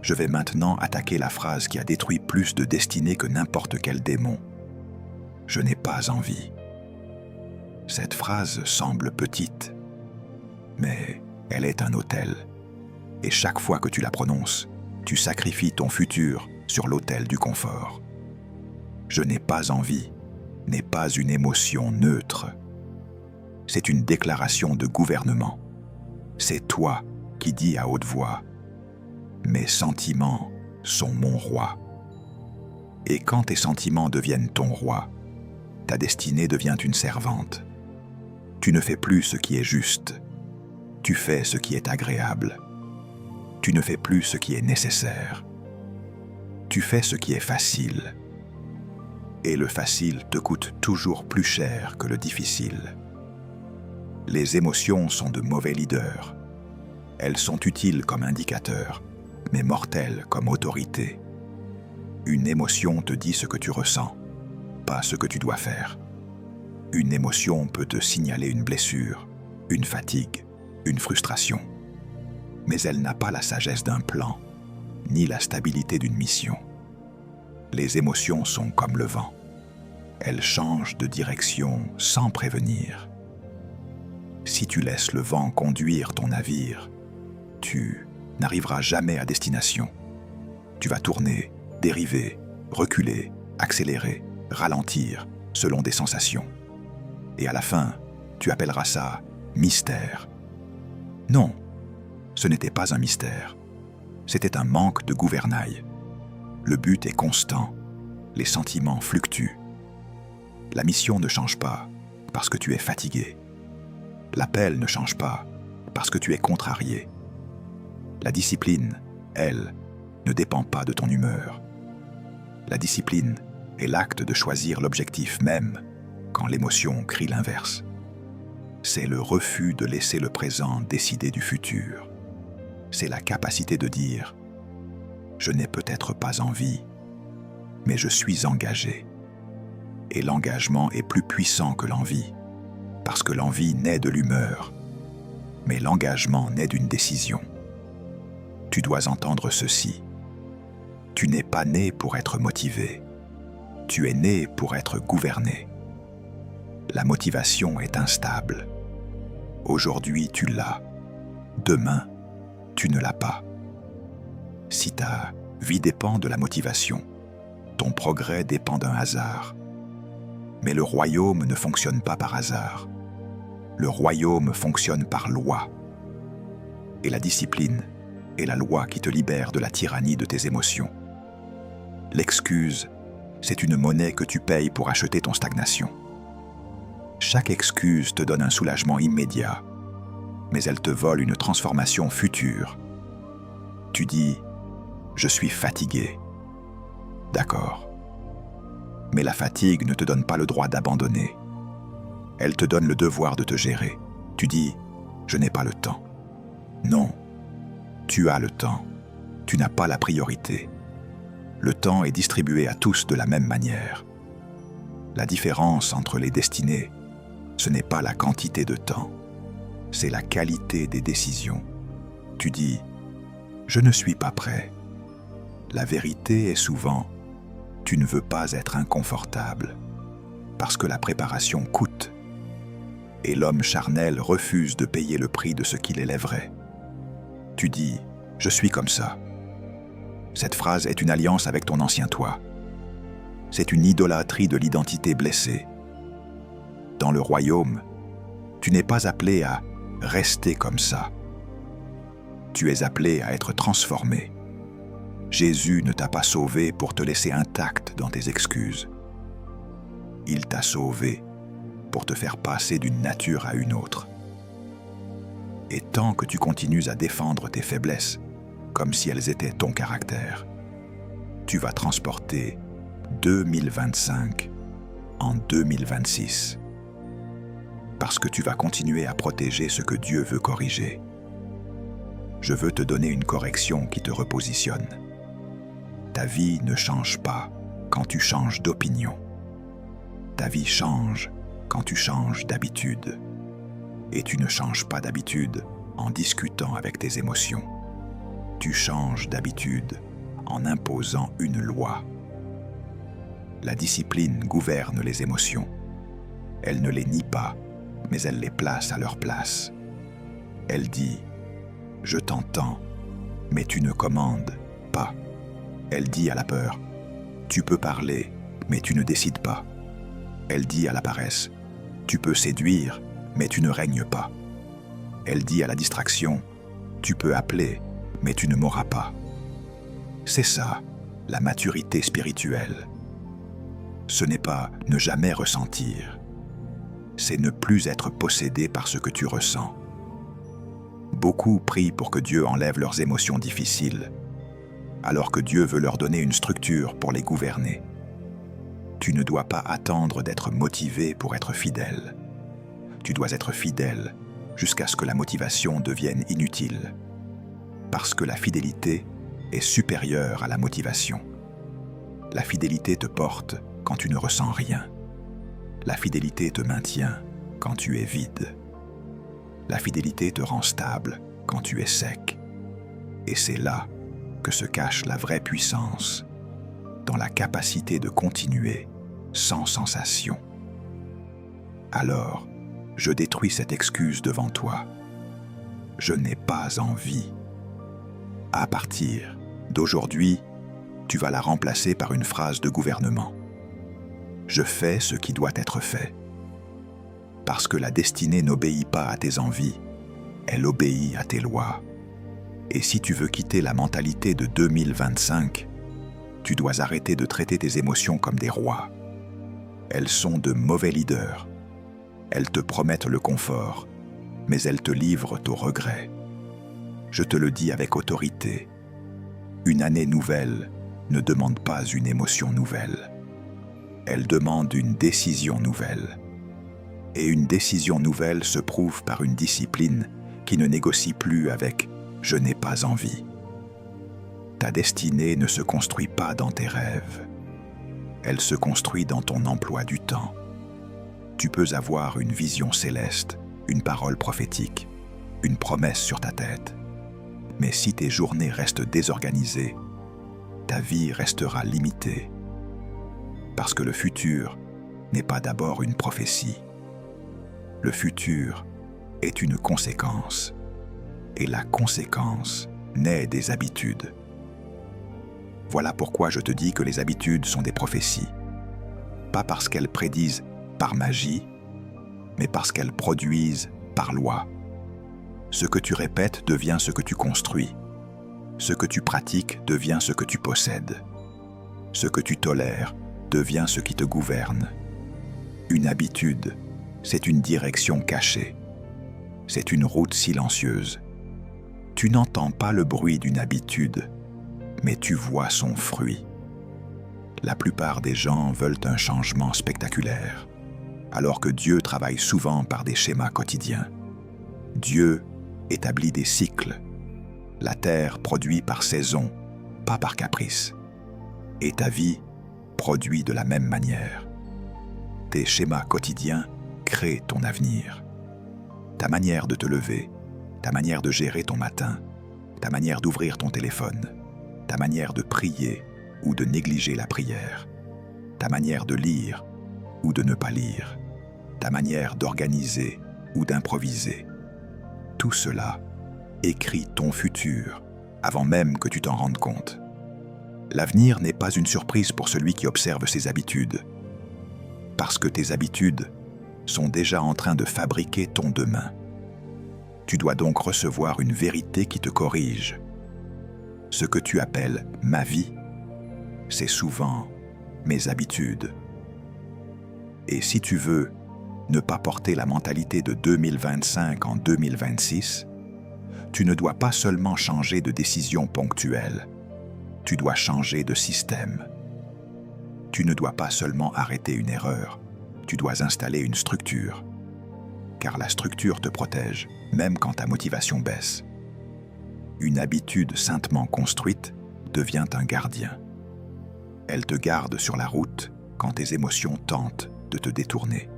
Je vais maintenant attaquer la phrase qui a détruit plus de destinées que n'importe quel démon. Je n'ai pas envie. Cette phrase semble petite, mais elle est un autel. Et chaque fois que tu la prononces, tu sacrifies ton futur sur l'autel du confort. Je n'ai pas envie n'est pas une émotion neutre. C'est une déclaration de gouvernement. C'est toi qui dis à haute voix « Mes sentiments sont mon roi ». Et quand tes sentiments deviennent ton roi, ta destinée devient une servante. Tu ne fais plus ce qui est juste. Tu fais ce qui est agréable. Tu ne fais plus ce qui est nécessaire. Tu fais ce qui est facile. Et le facile te coûte toujours plus cher que le difficile. Les émotions sont de mauvais leaders. Elles sont utiles comme indicateurs, mais mortelles comme autorité. Une émotion te dit ce que tu ressens, pas ce que tu dois faire. Une émotion peut te signaler une blessure, une fatigue, une frustration. Mais elle n'a pas la sagesse d'un plan, ni la stabilité d'une mission. Les émotions sont comme le vent. Elles changent de direction sans prévenir. Si tu laisses le vent conduire ton navire, tu n'arriveras jamais à destination. Tu vas tourner, dériver, reculer, accélérer, ralentir, selon des sensations. Et à la fin, tu appelleras ça mystère. Non, ce n'était pas un mystère. C'était un manque de gouvernail. Le but est constant. Les sentiments fluctuent. La mission ne change pas parce que tu es fatigué. L'appel ne change pas parce que tu es contrarié. La discipline, elle, ne dépend pas de ton humeur. La discipline est l'acte de choisir l'objectif même quand l'émotion crie l'inverse. C'est le refus de laisser le présent décider du futur. C'est la capacité de dire « Je n'ai peut-être pas envie, mais je suis engagé ». Et l'engagement est plus puissant que l'envie, parce que l'envie naît de l'humeur, mais l'engagement naît d'une décision. Tu dois entendre ceci. Tu n'es pas né pour être motivé. Tu es né pour être gouverné. La motivation est instable. Aujourd'hui, tu l'as. Demain, tu ne l'as pas. Si ta vie dépend de la motivation, ton progrès dépend d'un hasard. Mais le royaume ne fonctionne pas par hasard. Le royaume fonctionne par loi. Et la discipline est la loi qui te libère de la tyrannie de tes émotions. L'excuse, c'est une monnaie que tu payes pour acheter ton stagnation. Chaque excuse te donne un soulagement immédiat, mais elle te vole une transformation future. Tu dis « Je suis fatigué ». D'accord. Mais la fatigue ne te donne pas le droit d'abandonner. Elle te donne le devoir de te gérer. Tu dis « Je n'ai pas le temps ». Non, tu as le temps. Tu n'as pas la priorité. Le temps est distribué à tous de la même manière. La différence entre les destinées, ce n'est pas la quantité de temps, c'est la qualité des décisions. Tu dis « Je ne suis pas prêt ». La vérité est souvent « Tu ne veux pas être inconfortable » parce que la préparation coûte. Et l'homme charnel refuse de payer le prix de ce qu'il élèverait. Tu dis « Je suis comme ça ». Cette phrase est une alliance avec ton ancien toi. C'est une idolâtrie de l'identité blessée. Dans le royaume, tu n'es pas appelé à rester comme ça. Tu es appelé à être transformé. Jésus ne t'a pas sauvé pour te laisser intact dans tes excuses. Il t'a sauvé pour te faire passer d'une nature à une autre. Et tant que tu continues à défendre tes faiblesses, comme si elles étaient ton caractère, tu vas transporter 2025 en 2026. Parce que tu vas continuer à protéger ce que Dieu veut corriger. Je veux te donner une correction qui te repositionne. Ta vie ne change pas quand tu changes d'opinion. Ta vie change quand tu changes d'habitude. Et tu ne changes pas d'habitude en discutant avec tes émotions. Tu changes d'habitude en imposant une loi. La discipline gouverne les émotions. Elle ne les nie pas, mais elle les place à leur place. Elle dit « Je t'entends, mais tu ne commandes pas ». Elle dit à la peur « Tu peux parler, mais tu ne décides pas ». Elle dit à la paresse « Tu peux séduire, mais tu ne règnes pas ». Elle dit à la distraction « Tu peux appeler, mais tu ne m'auras pas ». C'est ça, la maturité spirituelle. Ce n'est pas ne jamais ressentir, c'est ne plus être possédé par ce que tu ressens. Beaucoup prient pour que Dieu enlève leurs émotions difficiles, alors que Dieu veut leur donner une structure pour les gouverner. Tu ne dois pas attendre d'être motivé pour être fidèle. Tu dois être fidèle jusqu'à ce que la motivation devienne inutile, parce que la fidélité est supérieure à la motivation. La fidélité te porte quand tu ne ressens rien. La fidélité te maintient quand tu es vide. La fidélité te rend stable quand tu es sec. Et c'est là que se cache la vraie puissance, dans la capacité de continuer sans sensation. Alors, je détruis cette excuse devant toi. Je n'ai pas envie. À partir d'aujourd'hui, tu vas la remplacer par une phrase de gouvernement. Je fais ce qui doit être fait. Parce que la destinée n'obéit pas à tes envies, elle obéit à tes lois. Et si tu veux quitter la mentalité de 2025, tu dois arrêter de traiter tes émotions comme des rois. Elles sont de mauvais leaders. Elles te promettent le confort, mais elles te livrent au regret. Je te le dis avec autorité. Une année nouvelle ne demande pas une émotion nouvelle. Elle demande une décision nouvelle. Et une décision nouvelle se prouve par une discipline qui ne négocie plus avec « je n'ai pas envie ». Ta destinée ne se construit pas dans tes rêves. Elle se construit dans ton emploi du temps. Tu peux avoir une vision céleste, une parole prophétique, une promesse sur ta tête. Mais si tes journées restent désorganisées, ta vie restera limitée. Parce que le futur n'est pas d'abord une prophétie. Le futur est une conséquence. Et la conséquence naît des habitudes. Voilà pourquoi je te dis que les habitudes sont des prophéties. Pas parce qu'elles prédisent par magie, mais parce qu'elles produisent par loi. Ce que tu répètes devient ce que tu construis. Ce que tu pratiques devient ce que tu possèdes. Ce que tu tolères devient ce qui te gouverne. Une habitude, c'est une direction cachée. C'est une route silencieuse. Tu n'entends pas le bruit d'une habitude, mais tu vois son fruit. La plupart des gens veulent un changement spectaculaire, alors que Dieu travaille souvent par des schémas quotidiens. Dieu établit des cycles. La terre produit par saison, pas par caprice. Et ta vie produit de la même manière. Tes schémas quotidiens créent ton avenir. Ta manière de te lever, ta manière de gérer ton matin, ta manière d'ouvrir ton téléphone, ta manière de prier ou de négliger la prière, ta manière de lire ou de ne pas lire, ta manière d'organiser ou d'improviser. Tout cela écrit ton futur avant même que tu t'en rendes compte. L'avenir n'est pas une surprise pour celui qui observe ses habitudes, parce que tes habitudes sont déjà en train de fabriquer ton demain. Tu dois donc recevoir une vérité qui te corrige. Ce que tu appelles ma vie, c'est souvent mes habitudes. Et si tu veux ne pas porter la mentalité de 2025 en 2026, tu ne dois pas seulement changer de décision ponctuelle, tu dois changer de système. Tu ne dois pas seulement arrêter une erreur, tu dois installer une structure. Car la structure te protège, même quand ta motivation baisse. Une habitude saintement construite devient un gardien. Elle te garde sur la route quand tes émotions tentent de te détourner.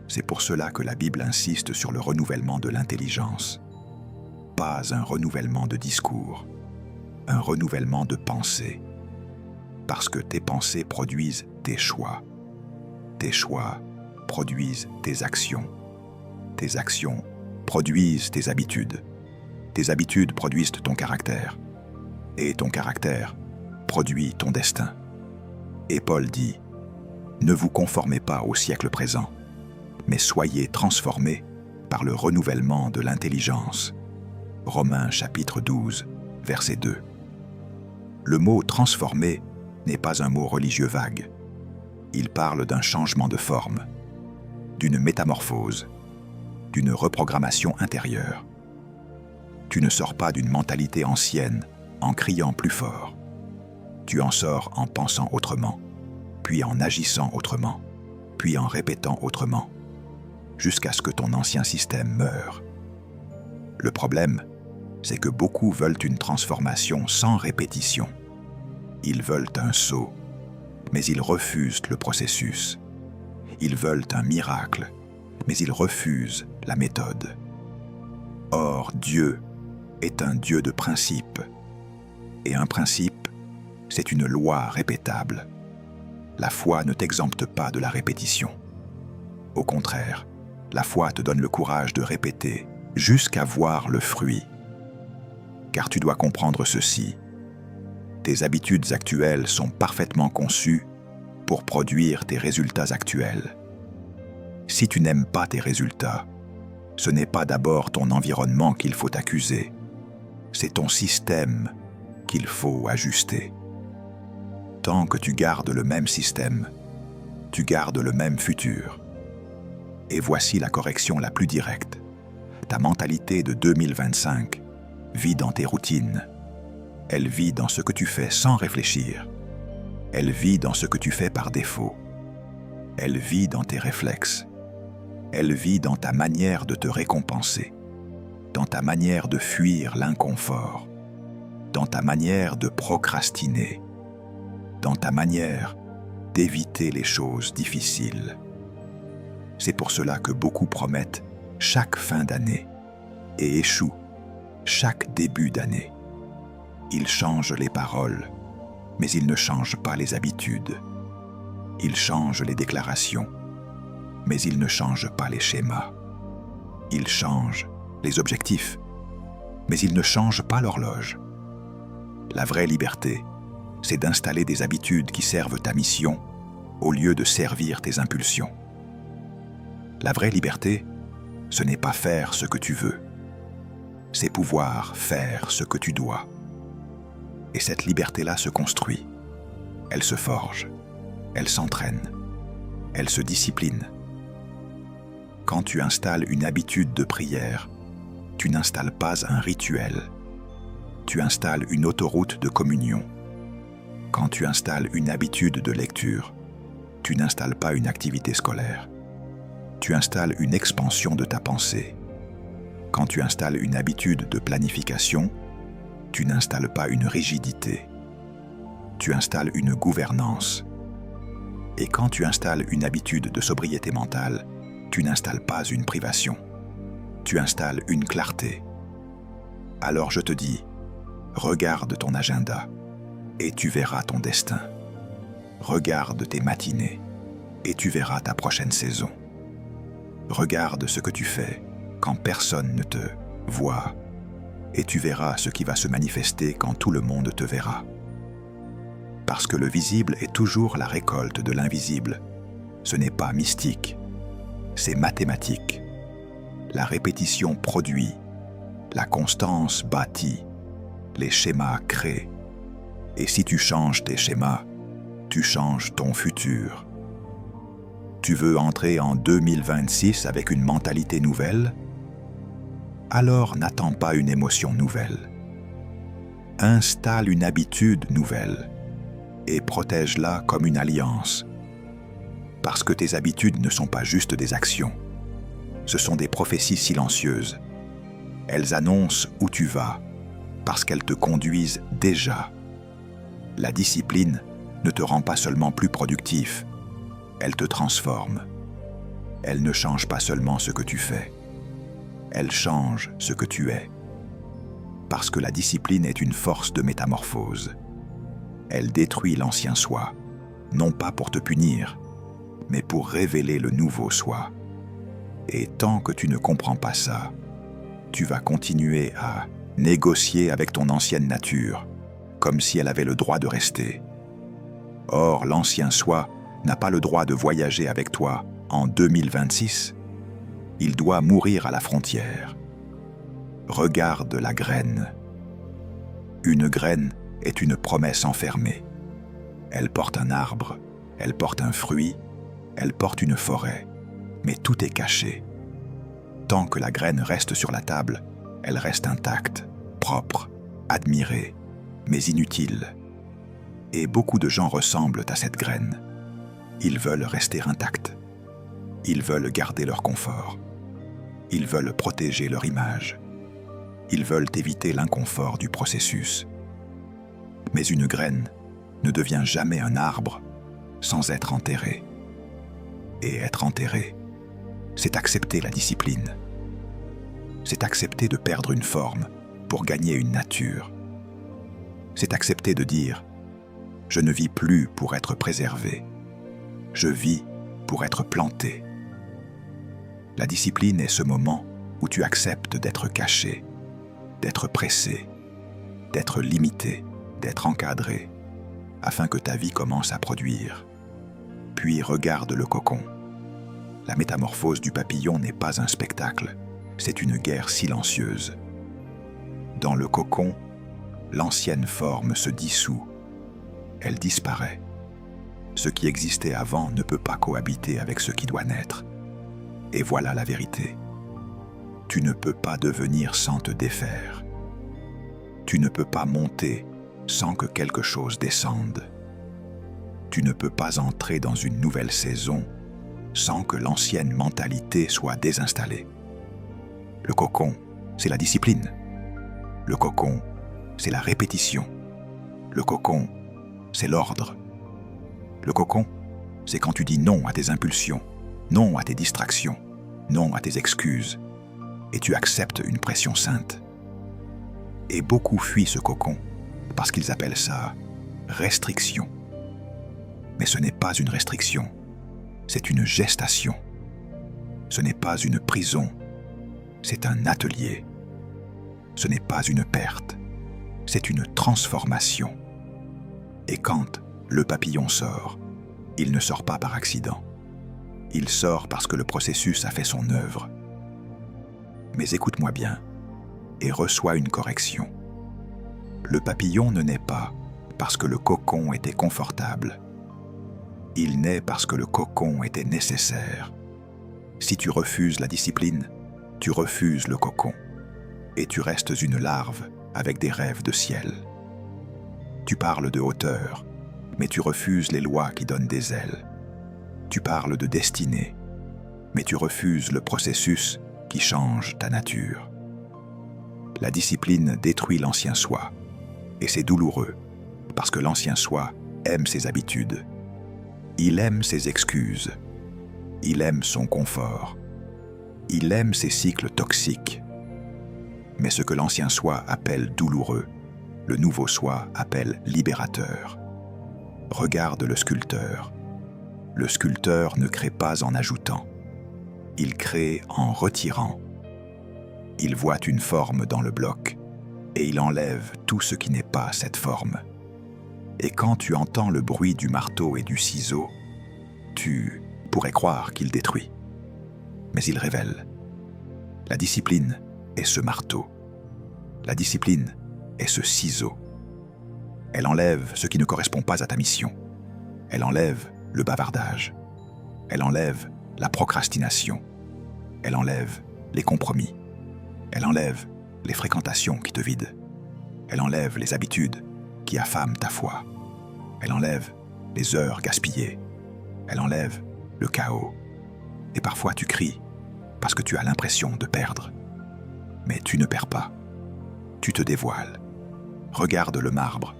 C'est pour cela que la Bible insiste sur le renouvellement de l'intelligence. Pas un renouvellement de discours, un renouvellement de pensée. Parce que tes pensées produisent tes choix. Tes choix produisent tes actions. Tes actions produisent tes habitudes. Tes habitudes produisent ton caractère. Et ton caractère produit ton destin. Et Paul dit, « Ne vous conformez pas au siècle présent, mais soyez transformés par le renouvellement de l'intelligence. » Romains chapitre 12, verset 2. Le mot « transformer » n'est pas un mot religieux vague. Il parle d'un changement de forme, d'une métamorphose, d'une reprogrammation intérieure. Tu ne sors pas d'une mentalité ancienne en criant plus fort. Tu en sors en pensant autrement, puis en agissant autrement, puis en répétant autrement, jusqu'à ce que ton ancien système meure. Le problème, c'est que beaucoup veulent une transformation sans répétition. Ils veulent un saut, mais ils refusent le processus. Ils veulent un miracle, mais ils refusent la méthode. Or, Dieu est un Dieu de principes. Et un principe, c'est une loi répétable. La foi ne t'exempte pas de la répétition. Au contraire, la foi te donne le courage de répéter jusqu'à voir le fruit. Car tu dois comprendre ceci. Tes habitudes actuelles sont parfaitement conçues pour produire tes résultats actuels. Si tu n'aimes pas tes résultats, ce n'est pas d'abord ton environnement qu'il faut accuser, c'est ton système qu'il faut ajuster. Tant que tu gardes le même système, tu gardes le même futur. Et voici la correction la plus directe. Ta mentalité de 2025 vit dans tes routines. Elle vit dans ce que tu fais sans réfléchir. Elle vit dans ce que tu fais par défaut. Elle vit dans tes réflexes. Elle vit dans ta manière de te récompenser, dans ta manière de fuir l'inconfort, dans ta manière de procrastiner, dans ta manière d'éviter les choses difficiles. C'est pour cela que beaucoup promettent chaque fin d'année et échouent chaque début d'année. Ils changent les paroles, mais ils ne changent pas les habitudes. Ils changent les déclarations, mais ils ne changent pas les schémas. Ils changent les objectifs, mais ils ne changent pas l'horloge. La vraie liberté, c'est d'installer des habitudes qui servent ta mission au lieu de servir tes impulsions. La vraie liberté, ce n'est pas faire ce que tu veux, c'est pouvoir faire ce que tu dois. Et cette liberté-là se construit, elle se forge, elle s'entraîne, elle se discipline. Quand tu installes une habitude de prière, tu n'installes pas un rituel, tu installes une autoroute de communion. Quand tu installes une habitude de lecture, tu n'installes pas une activité scolaire, tu installes une expansion de ta pensée. Quand tu installes une habitude de planification, tu n'installes pas une rigidité, tu installes une gouvernance. Et quand tu installes une habitude de sobriété mentale, tu n'installes pas une privation, tu installes une clarté. Alors je te dis, regarde ton agenda et tu verras ton destin. Regarde tes matinées et tu verras ta prochaine saison. Regarde ce que tu fais quand personne ne te voit et tu verras ce qui va se manifester quand tout le monde te verra. Parce que le visible est toujours la récolte de l'invisible. Ce n'est pas mystique, c'est mathématique. La répétition produit, la constance bâtit, les schémas créent. Et si tu changes tes schémas, tu changes ton futur. Tu veux entrer en 2026 avec une mentalité nouvelle? Alors n'attends pas une émotion nouvelle. Installe une habitude nouvelle et protège-la comme une alliance. Parce que tes habitudes ne sont pas juste des actions. Ce sont des prophéties silencieuses. Elles annoncent où tu vas, parce qu'elles te conduisent déjà. La discipline ne te rend pas seulement plus productif, elle te transforme. Elle ne change pas seulement ce que tu fais, elle change ce que tu es. Parce que la discipline est une force de métamorphose. Elle détruit l'ancien soi, non pas pour te punir, mais pour révéler le nouveau soi. Et tant que tu ne comprends pas ça, tu vas continuer à négocier avec ton ancienne nature, comme si elle avait le droit de rester. Or, l'ancien soi n'a pas le droit de voyager avec toi en 2026. Il doit mourir à la frontière. Regarde la graine. Une graine est une promesse enfermée. Elle porte un arbre, elle porte un fruit, elle porte une forêt, mais tout est caché. Tant que la graine reste sur la table, elle reste intacte, propre, admirée, mais inutile. Et beaucoup de gens ressemblent à cette graine. Ils veulent rester intacts. Ils veulent garder leur confort. Ils veulent protéger leur image. Ils veulent éviter l'inconfort du processus. Mais une graine ne devient jamais un arbre sans être enterrée. Et être enterré, c'est accepter la discipline. C'est accepter de perdre une forme pour gagner une nature. C'est accepter de dire « Je ne vis plus pour être préservé. Je vis pour être planté. » La discipline est ce moment où tu acceptes d'être caché, d'être pressé, d'être limité, d'être encadré, afin que ta vie commence à produire. Puis regarde le cocon. La métamorphose du papillon n'est pas un spectacle, c'est une guerre silencieuse. Dans le cocon, l'ancienne forme se dissout. Elle disparaît. Ce qui existait avant ne peut pas cohabiter avec ce qui doit naître. Et voilà la vérité. Tu ne peux pas devenir sans te défaire. Tu ne peux pas monter sans que quelque chose descende. Tu ne peux pas entrer dans une nouvelle saison sans que l'ancienne mentalité soit désinstallée. Le cocon, c'est la discipline. Le cocon, c'est la répétition. Le cocon, c'est l'ordre. Le cocon, c'est quand tu dis non à tes impulsions, non à tes distractions, non à tes excuses, et tu acceptes une pression sainte. Et beaucoup fuient ce cocon parce qu'ils appellent ça restriction. Mais ce n'est pas une restriction, c'est une gestation. Ce n'est pas une prison, c'est un atelier. Ce n'est pas une perte, c'est une transformation. Et quand le papillon sort, il ne sort pas par accident. Il sort parce que le processus a fait son œuvre. Mais écoute-moi bien et reçois une correction. Le papillon ne naît pas parce que le cocon était confortable. Il naît parce que le cocon était nécessaire. Si tu refuses la discipline, tu refuses le cocon et tu restes une larve avec des rêves de ciel. Tu parles de hauteur, mais tu refuses les lois qui donnent des ailes. Tu parles de destinée, mais tu refuses le processus qui change ta nature. La discipline détruit l'ancien soi, et c'est douloureux, parce que l'ancien soi aime ses habitudes. Il aime ses excuses. Il aime son confort. Il aime ses cycles toxiques. Mais ce que l'ancien soi appelle douloureux, le nouveau soi appelle libérateur. Regarde le sculpteur. Le sculpteur ne crée pas en ajoutant. Il crée en retirant. Il voit une forme dans le bloc et il enlève tout ce qui n'est pas cette forme. Et quand tu entends le bruit du marteau et du ciseau, tu pourrais croire qu'il détruit. Mais il révèle. La discipline est ce marteau. La discipline est ce ciseau. Elle enlève ce qui ne correspond pas à ta mission. Elle enlève le bavardage. Elle enlève la procrastination. Elle enlève les compromis. Elle enlève les fréquentations qui te vident. Elle enlève les habitudes qui affament ta foi. Elle enlève les heures gaspillées. Elle enlève le chaos. Et parfois tu cries parce que tu as l'impression de perdre. Mais tu ne perds pas. Tu te dévoiles. Regarde le marbre.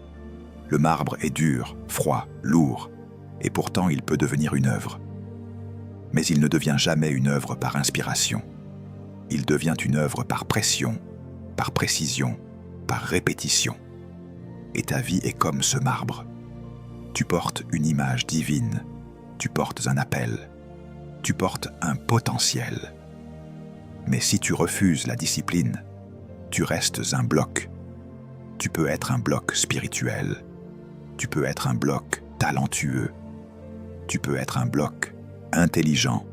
Le marbre est dur, froid, lourd, et pourtant il peut devenir une œuvre. Mais il ne devient jamais une œuvre par inspiration. Il devient une œuvre par pression, par précision, par répétition. Et ta vie est comme ce marbre. Tu portes une image divine, tu portes un appel, tu portes un potentiel. Mais si tu refuses la discipline, tu restes un bloc. Tu peux être un bloc spirituel, tu peux être un bloc talentueux, tu peux être un bloc intelligent,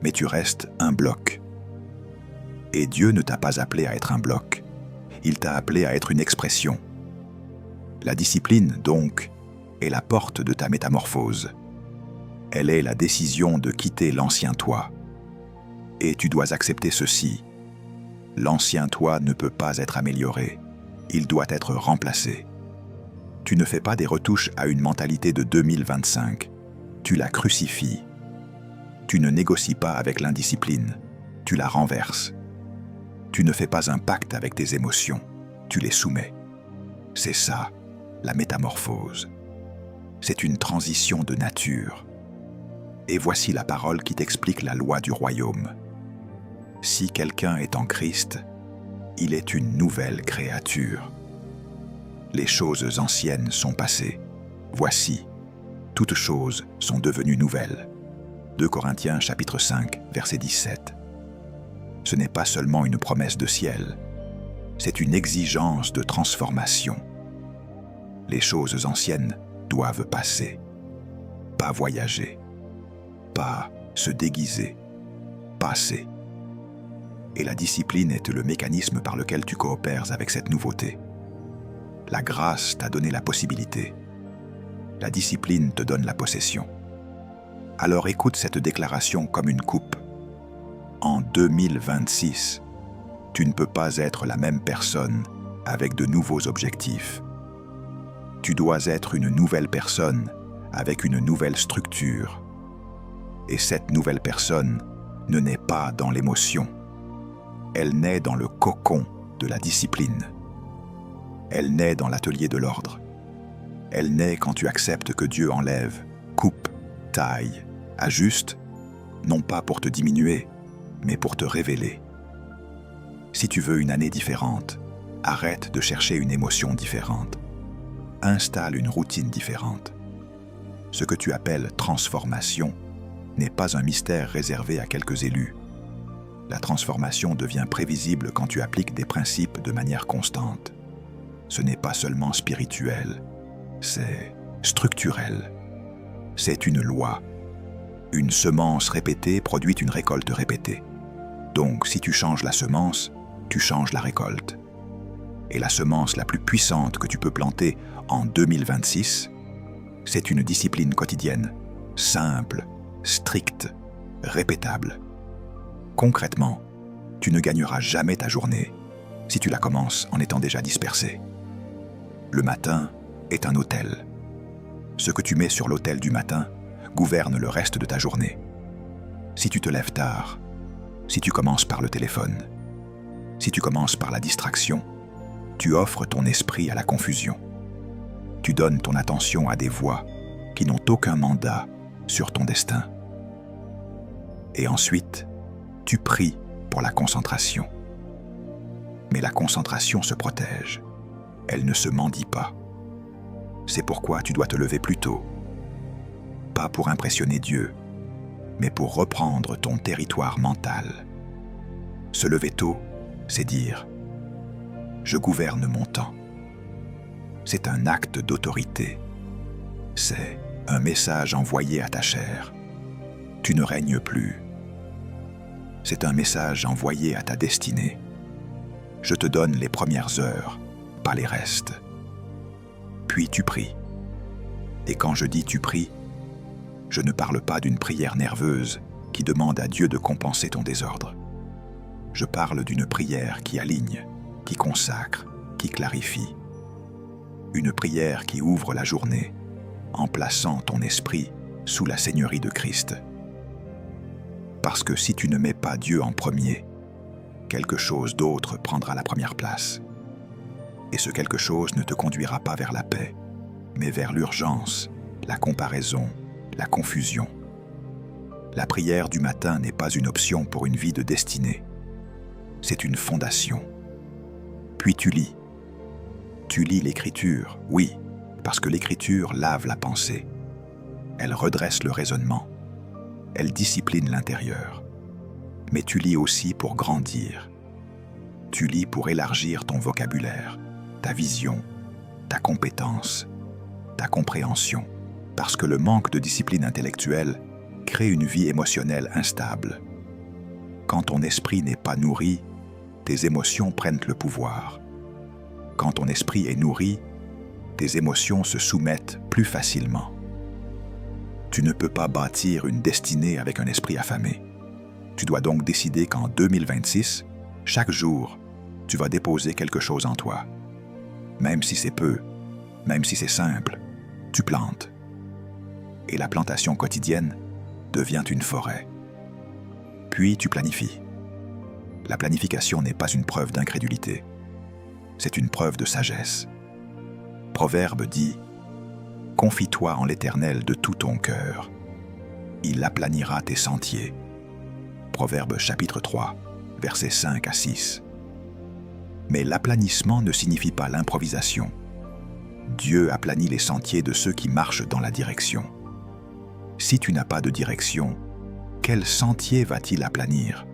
mais tu restes un bloc. Et Dieu ne t'a pas appelé à être un bloc, il t'a appelé à être une expression. La discipline, donc, est la porte de ta métamorphose. Elle est la décision de quitter l'ancien toi. Et tu dois accepter ceci. L'ancien toi ne peut pas être amélioré. Il doit être remplacé. Tu ne fais pas des retouches à une mentalité de 2025. Tu la crucifies. Tu ne négocies pas avec l'indiscipline. Tu la renverses. Tu ne fais pas un pacte avec tes émotions. Tu les soumets. C'est ça, la métamorphose. C'est une transition de nature. Et voici la parole qui t'explique la loi du royaume. Si quelqu'un est en Christ, il est une nouvelle créature. Les choses anciennes sont passées. Voici, toutes choses sont devenues nouvelles. 2 Corinthiens chapitre 5, verset 17. Ce n'est pas seulement une promesse de ciel, c'est une exigence de transformation. Les choses anciennes doivent passer, pas voyager, pas se déguiser, passer. Et la discipline est le mécanisme par lequel tu coopères avec cette nouveauté. La grâce t'a donné la possibilité. La discipline te donne la possession. Alors écoute cette déclaration comme une coupe. En 2026, tu ne peux pas être la même personne avec de nouveaux objectifs. Tu dois être une nouvelle personne avec une nouvelle structure. Et cette nouvelle personne ne naît pas dans l'émotion. Elle naît dans le cocon de la discipline. Elle naît dans l'atelier de l'ordre. Elle naît quand tu acceptes que Dieu enlève, coupe, taille, ajuste, non pas pour te diminuer, mais pour te révéler. Si tu veux une année différente, arrête de chercher une émotion différente. Installe une routine différente. Ce que tu appelles transformation n'est pas un mystère réservé à quelques élus. La transformation devient prévisible quand tu appliques des principes de manière constante. Ce n'est pas seulement spirituel, c'est structurel. C'est une loi. Une semence répétée produit une récolte répétée. Donc, si tu changes la semence, tu changes la récolte. Et la semence la plus puissante que tu peux planter en 2026, c'est une discipline quotidienne, simple, stricte, répétable. Concrètement, tu ne gagneras jamais ta journée si tu la commences en étant déjà dispersé. Le matin est un autel. Ce que tu mets sur l'autel du matin gouverne le reste de ta journée. Si tu te lèves tard, si tu commences par le téléphone, si tu commences par la distraction, tu offres ton esprit à la confusion. Tu donnes ton attention à des voix qui n'ont aucun mandat sur ton destin. Et ensuite, tu pries pour la concentration. Mais la concentration se protège. Elle ne se mendie pas. C'est pourquoi tu dois te lever plus tôt. Pas pour impressionner Dieu, mais pour reprendre ton territoire mental. Se lever tôt, c'est dire « Je gouverne mon temps ». C'est un acte d'autorité. C'est un message envoyé à ta chair. Tu ne règnes plus. C'est un message envoyé à ta destinée. Je te donne les premières heures, pas les restes. Puis tu pries. Et quand je dis tu pries, je ne parle pas d'une prière nerveuse qui demande à Dieu de compenser ton désordre. Je parle d'une prière qui aligne, qui consacre, qui clarifie. Une prière qui ouvre la journée en plaçant ton esprit sous la seigneurie de Christ. Parce que si tu ne mets pas Dieu en premier, quelque chose d'autre prendra la première place. Et ce quelque chose ne te conduira pas vers la paix, mais vers l'urgence, la comparaison, la confusion. La prière du matin n'est pas une option pour une vie de destinée. C'est une fondation. Puis tu lis. Tu lis l'Écriture, oui, parce que l'Écriture lave la pensée. Elle redresse le raisonnement. Elle discipline l'intérieur. Mais tu lis aussi pour grandir. Tu lis pour élargir ton vocabulaire, ta vision, ta compétence, ta compréhension. Parce que le manque de discipline intellectuelle crée une vie émotionnelle instable. Quand ton esprit n'est pas nourri, tes émotions prennent le pouvoir. Quand ton esprit est nourri, tes émotions se soumettent plus facilement. Tu ne peux pas bâtir une destinée avec un esprit affamé. Tu dois donc décider qu'en 2026, chaque jour, tu vas déposer quelque chose en toi. Même si c'est peu, même si c'est simple, tu plantes. Et la plantation quotidienne devient une forêt. Puis tu planifies. La planification n'est pas une preuve d'incrédulité. C'est une preuve de sagesse. Proverbe dit « Confie-toi en l'Éternel de tout ton cœur. Il aplanira tes sentiers. » Proverbe chapitre 3, versets 5 à 6. Mais l'aplanissement ne signifie pas l'improvisation. Dieu aplanit les sentiers de ceux qui marchent dans la direction. Si tu n'as pas de direction, quel sentier va-t-il aplanir?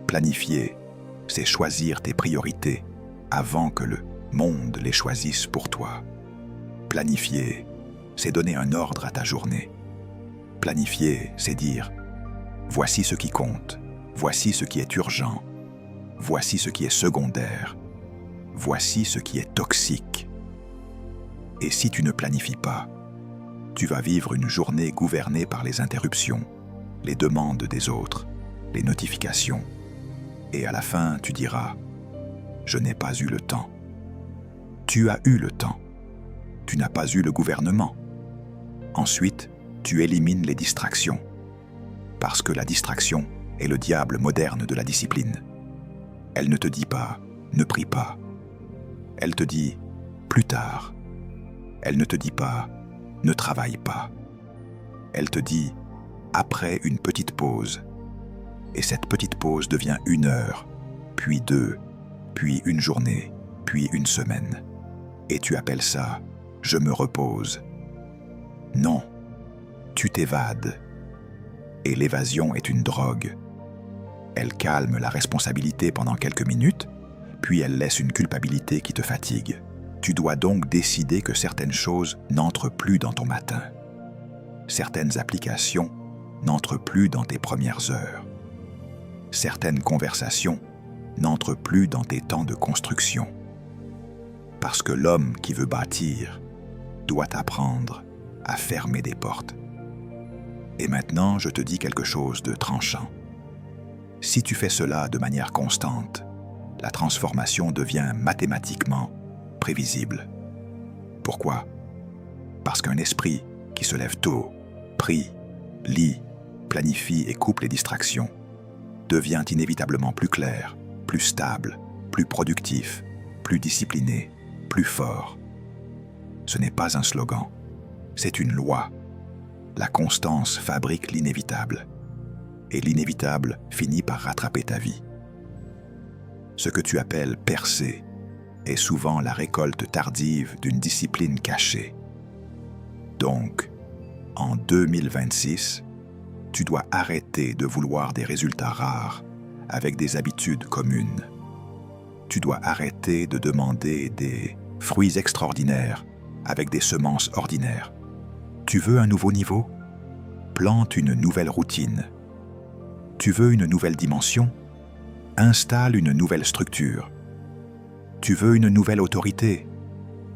Planifier, c'est choisir tes priorités avant que le monde les choisisse pour toi. Planifier, c'est donner un ordre à ta journée. Planifier, c'est dire « Voici ce qui compte, voici ce qui est urgent, voici ce qui est secondaire, voici ce qui est toxique. » Et si tu ne planifies pas, tu vas vivre une journée gouvernée par les interruptions, les demandes des autres, les notifications. Et à la fin, tu diras « Je n'ai pas eu le temps. » Tu as eu le temps. Tu n'as pas eu le gouvernement. Ensuite, tu élimines les distractions. Parce que la distraction est le diable moderne de la discipline. Elle ne te dit pas « Ne prie pas ». Elle te dit « Plus tard ». Elle ne te dit pas « Ne travaille pas ». Elle te dit « Après une petite pause ». Et cette petite pause devient 1 heure, puis 2, puis une journée, puis une semaine. Et tu appelles ça « Je me repose ». Non, tu t'évades. Et l'évasion est une drogue. Elle calme la responsabilité pendant quelques minutes, puis elle laisse une culpabilité qui te fatigue. Tu dois donc décider que certaines choses n'entrent plus dans ton matin. Certaines applications n'entrent plus dans tes premières heures. Certaines conversations n'entrent plus dans tes temps de construction. Parce que l'homme qui veut bâtir doit apprendre à fermer des portes. Et maintenant, je te dis quelque chose de tranchant. Si tu fais cela de manière constante, la transformation devient mathématiquement prévisible. Pourquoi? Parce qu'un esprit qui se lève tôt, prie, lit, planifie et coupe les distractions, devient inévitablement plus clair, plus stable, plus productif, plus discipliné, plus fort. Ce n'est pas un slogan, c'est une loi. La constance fabrique l'inévitable, et l'inévitable finit par rattraper ta vie. Ce que tu appelles percer est souvent la récolte tardive d'une discipline cachée. Donc, en 2026, tu dois arrêter de vouloir des résultats rares avec des habitudes communes. Tu dois arrêter de demander des fruits extraordinaires avec des semences ordinaires. Tu veux un nouveau niveau? Plante une nouvelle routine. Tu veux une nouvelle dimension? Installe une nouvelle structure. Tu veux une nouvelle autorité?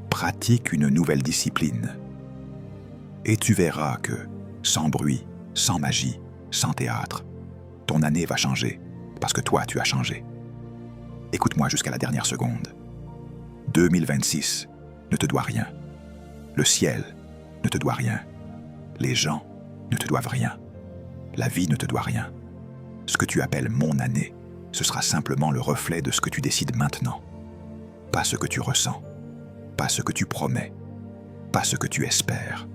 Pratique une nouvelle discipline. Et tu verras que, sans bruit, sans magie, sans théâtre, ton année va changer, parce que toi, tu as changé. Écoute-moi jusqu'à la dernière seconde. 2026 ne te doit rien. Le ciel ne te doit rien. Les gens ne te doivent rien. La vie ne te doit rien. Ce que tu appelles mon année, ce sera simplement le reflet de ce que tu décides maintenant. Pas ce que tu ressens, pas ce que tu promets, pas ce que tu espères,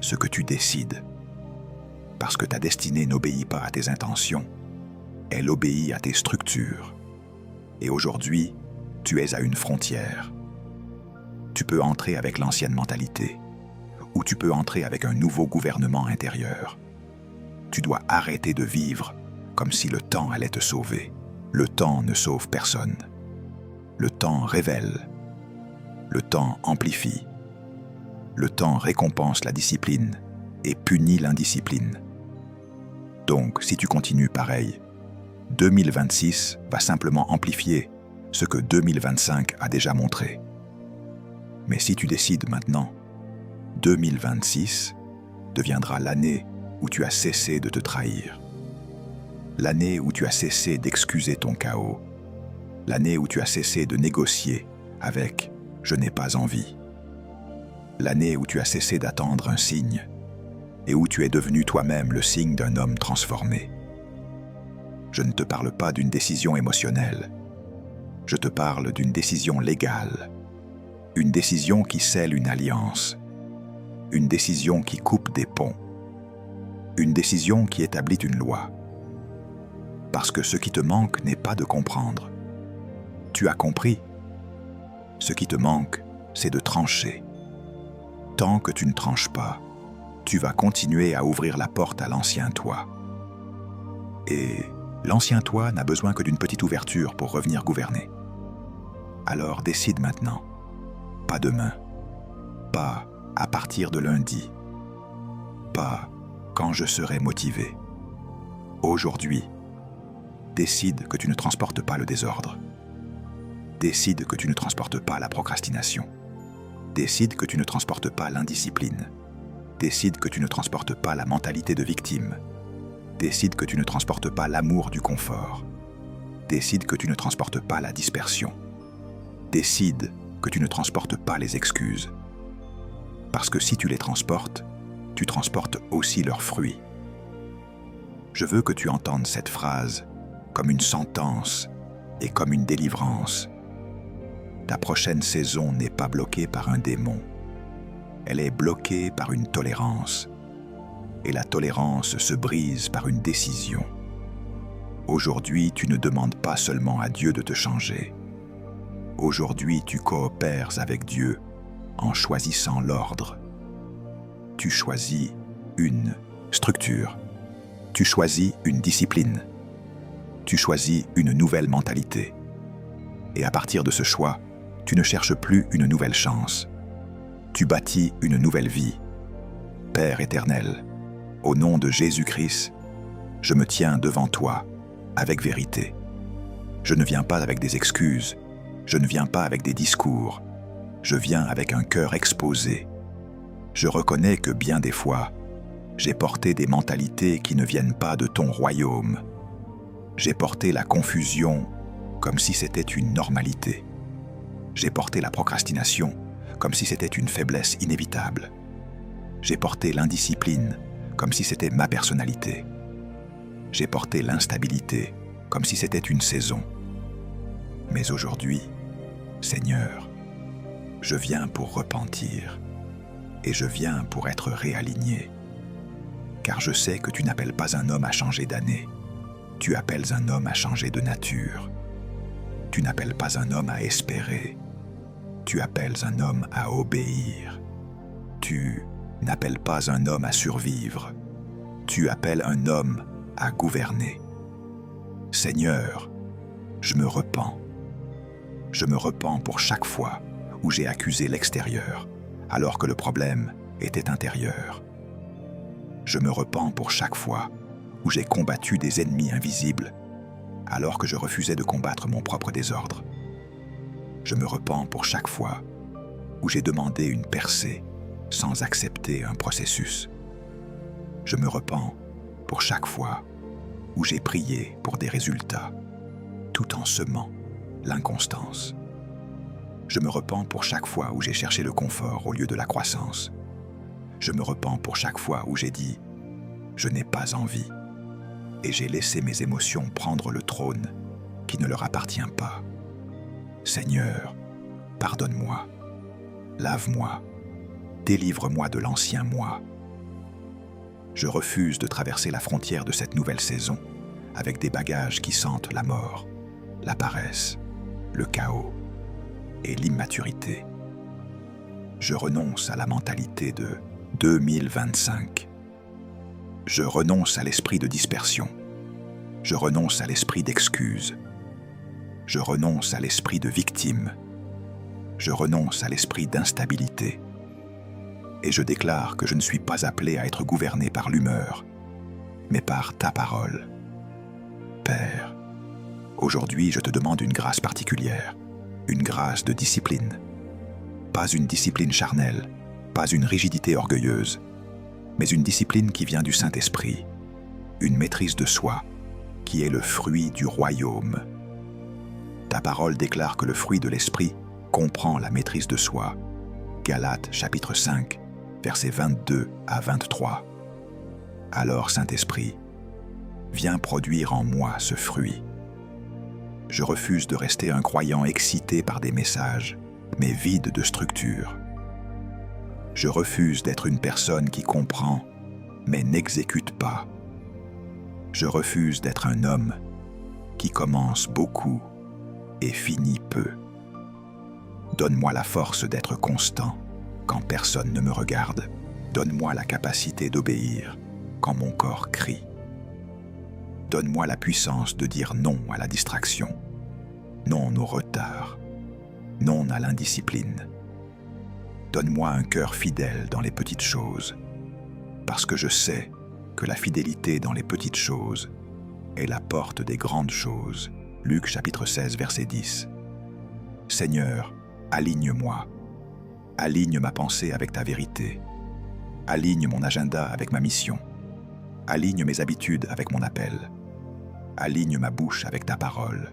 ce que tu décides. Parce que ta destinée n'obéit pas à tes intentions, elle obéit à tes structures. Et aujourd'hui, tu es à une frontière. Tu peux entrer avec l'ancienne mentalité, ou tu peux entrer avec un nouveau gouvernement intérieur. Tu dois arrêter de vivre comme si le temps allait te sauver. Le temps ne sauve personne. Le temps révèle. Le temps amplifie. Le temps récompense la discipline et punit l'indiscipline. Donc, si tu continues pareil, 2026 va simplement amplifier ce que 2025 a déjà montré. Mais si tu décides maintenant, 2026 deviendra l'année où tu as cessé de te trahir. L'année où tu as cessé d'excuser ton chaos. L'année où tu as cessé de négocier avec « je n'ai pas envie ». L'année où tu as cessé d'attendre un signe et où tu es devenu toi-même le signe d'un homme transformé. Je ne te parle pas d'une décision émotionnelle. Je te parle d'une décision légale. Une décision qui scelle une alliance. Une décision qui coupe des ponts. Une décision qui établit une loi. Parce que ce qui te manque n'est pas de comprendre. Tu as compris. Ce qui te manque, c'est de trancher. Tant que tu ne tranches pas, tu vas continuer à ouvrir la porte à l'ancien toi. Et l'ancien toi n'a besoin que d'une petite ouverture pour revenir gouverner. Alors décide maintenant. Pas demain. Pas à partir de lundi. Pas quand je serai motivé. Aujourd'hui, décide que tu ne transportes pas le désordre. Décide que tu ne transportes pas la procrastination. Décide que tu ne transportes pas l'indiscipline. Décide que tu ne transportes pas la mentalité de victime. Décide que tu ne transportes pas l'amour du confort. Décide que tu ne transportes pas la dispersion. Décide que tu ne transportes pas les excuses. Parce que si tu les transportes, tu transportes aussi leurs fruits. Je veux que tu entendes cette phrase comme une sentence et comme une délivrance. Ta prochaine saison n'est pas bloquée par un démon. Elle est bloquée par une tolérance. Et la tolérance se brise par une décision. Aujourd'hui, tu ne demandes pas seulement à Dieu de te changer. Aujourd'hui, tu coopères avec Dieu en choisissant l'ordre. Tu choisis une structure. Tu choisis une discipline. Tu choisis une nouvelle mentalité. Et à partir de ce choix, tu ne cherches plus une nouvelle chance. Tu bâtis une nouvelle vie. Père éternel, au nom de Jésus-Christ, je me tiens devant toi avec vérité. Je ne viens pas avec des excuses, je ne viens pas avec des discours, je viens avec un cœur exposé. Je reconnais que bien des fois, j'ai porté des mentalités qui ne viennent pas de ton royaume. J'ai porté la confusion comme si c'était une normalité. J'ai porté la procrastination comme si c'était une faiblesse inévitable. J'ai porté l'indiscipline comme si c'était ma personnalité. J'ai porté l'instabilité comme si c'était une saison. Mais aujourd'hui, Seigneur, je viens pour repentir et je viens pour être réaligné. Car je sais que tu n'appelles pas un homme à changer d'année, tu appelles un homme à changer de nature. Tu n'appelles pas un homme à espérer, tu appelles un homme à obéir. Tu n'appelles pas un homme à survivre, tu appelles un homme à gouverner. Seigneur, je me repens. Je me repens pour chaque fois où j'ai accusé l'extérieur, alors que le problème était intérieur. Je me repens pour chaque fois où j'ai combattu des ennemis invisibles, alors que je refusais de combattre mon propre désordre. Je me repens pour chaque fois où j'ai demandé une percée sans accepter un processus. Je me repens pour chaque fois où j'ai prié pour des résultats, tout en semant l'inconstance. Je me repens pour chaque fois où j'ai cherché le confort au lieu de la croissance. Je me repens pour chaque fois où j'ai dit « je n'ai pas envie » et j'ai laissé mes émotions prendre le trône qui ne leur appartient pas. Seigneur, pardonne-moi, lave-moi, délivre-moi de l'ancien moi. Je refuse de traverser la frontière de cette nouvelle saison avec des bagages qui sentent la mort, la paresse, le chaos et l'immaturité. Je renonce à la mentalité de 2025. Je renonce à l'esprit de dispersion. Je renonce à l'esprit d'excuse. Je renonce à l'esprit de victime. Je renonce à l'esprit d'instabilité. Et je déclare que je ne suis pas appelé à être gouverné par l'humeur, mais par ta parole. Père, aujourd'hui je te demande une grâce particulière, une grâce de discipline. Pas une discipline charnelle, pas une rigidité orgueilleuse, mais une discipline qui vient du Saint-Esprit, une maîtrise de soi qui est le fruit du royaume. Ta parole déclare que le fruit de l'Esprit comprend la maîtrise de soi. Galates chapitre 5, versets 22 à 23. Alors, Saint-Esprit, viens produire en moi ce fruit. Je refuse de rester un croyant excité par des messages, mais vide de structure. Je refuse d'être une personne qui comprend, mais n'exécute pas. Je refuse d'être un homme qui commence beaucoup et finit peu. Donne-moi la force d'être constant quand personne ne me regarde. Donne-moi la capacité d'obéir quand mon corps crie. Donne-moi la puissance de dire non à la distraction, non au retard, non à l'indiscipline. Donne-moi un cœur fidèle dans les petites choses, parce que je sais que la fidélité dans les petites choses est la porte des grandes choses. Luc chapitre 16, verset 10. Seigneur, aligne-moi. Aligne ma pensée avec ta vérité. Aligne mon agenda avec ma mission. Aligne mes habitudes avec mon appel. Aligne ma bouche avec ta parole.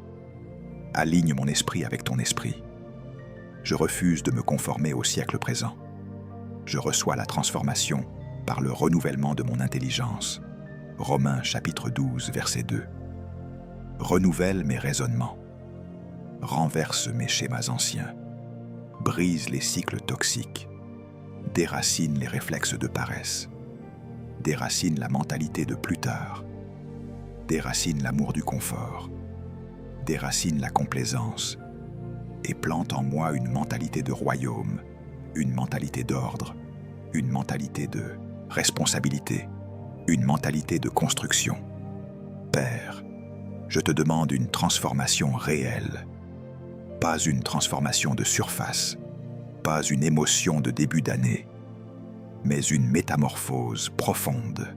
Aligne mon esprit avec ton esprit. Je refuse de me conformer au siècle présent. Je reçois la transformation par le renouvellement de mon intelligence. Romains chapitre 12, verset 2. Renouvelle mes raisonnements. Renverse mes schémas anciens. Brise les cycles toxiques. Déracine les réflexes de paresse. Déracine la mentalité de plus tard. Déracine l'amour du confort. Déracine la complaisance. Et plante en moi une mentalité de royaume, une mentalité d'ordre, une mentalité de responsabilité, une mentalité de construction. Père, je te demande une transformation réelle, pas une transformation de surface, pas une émotion de début d'année, mais une métamorphose profonde.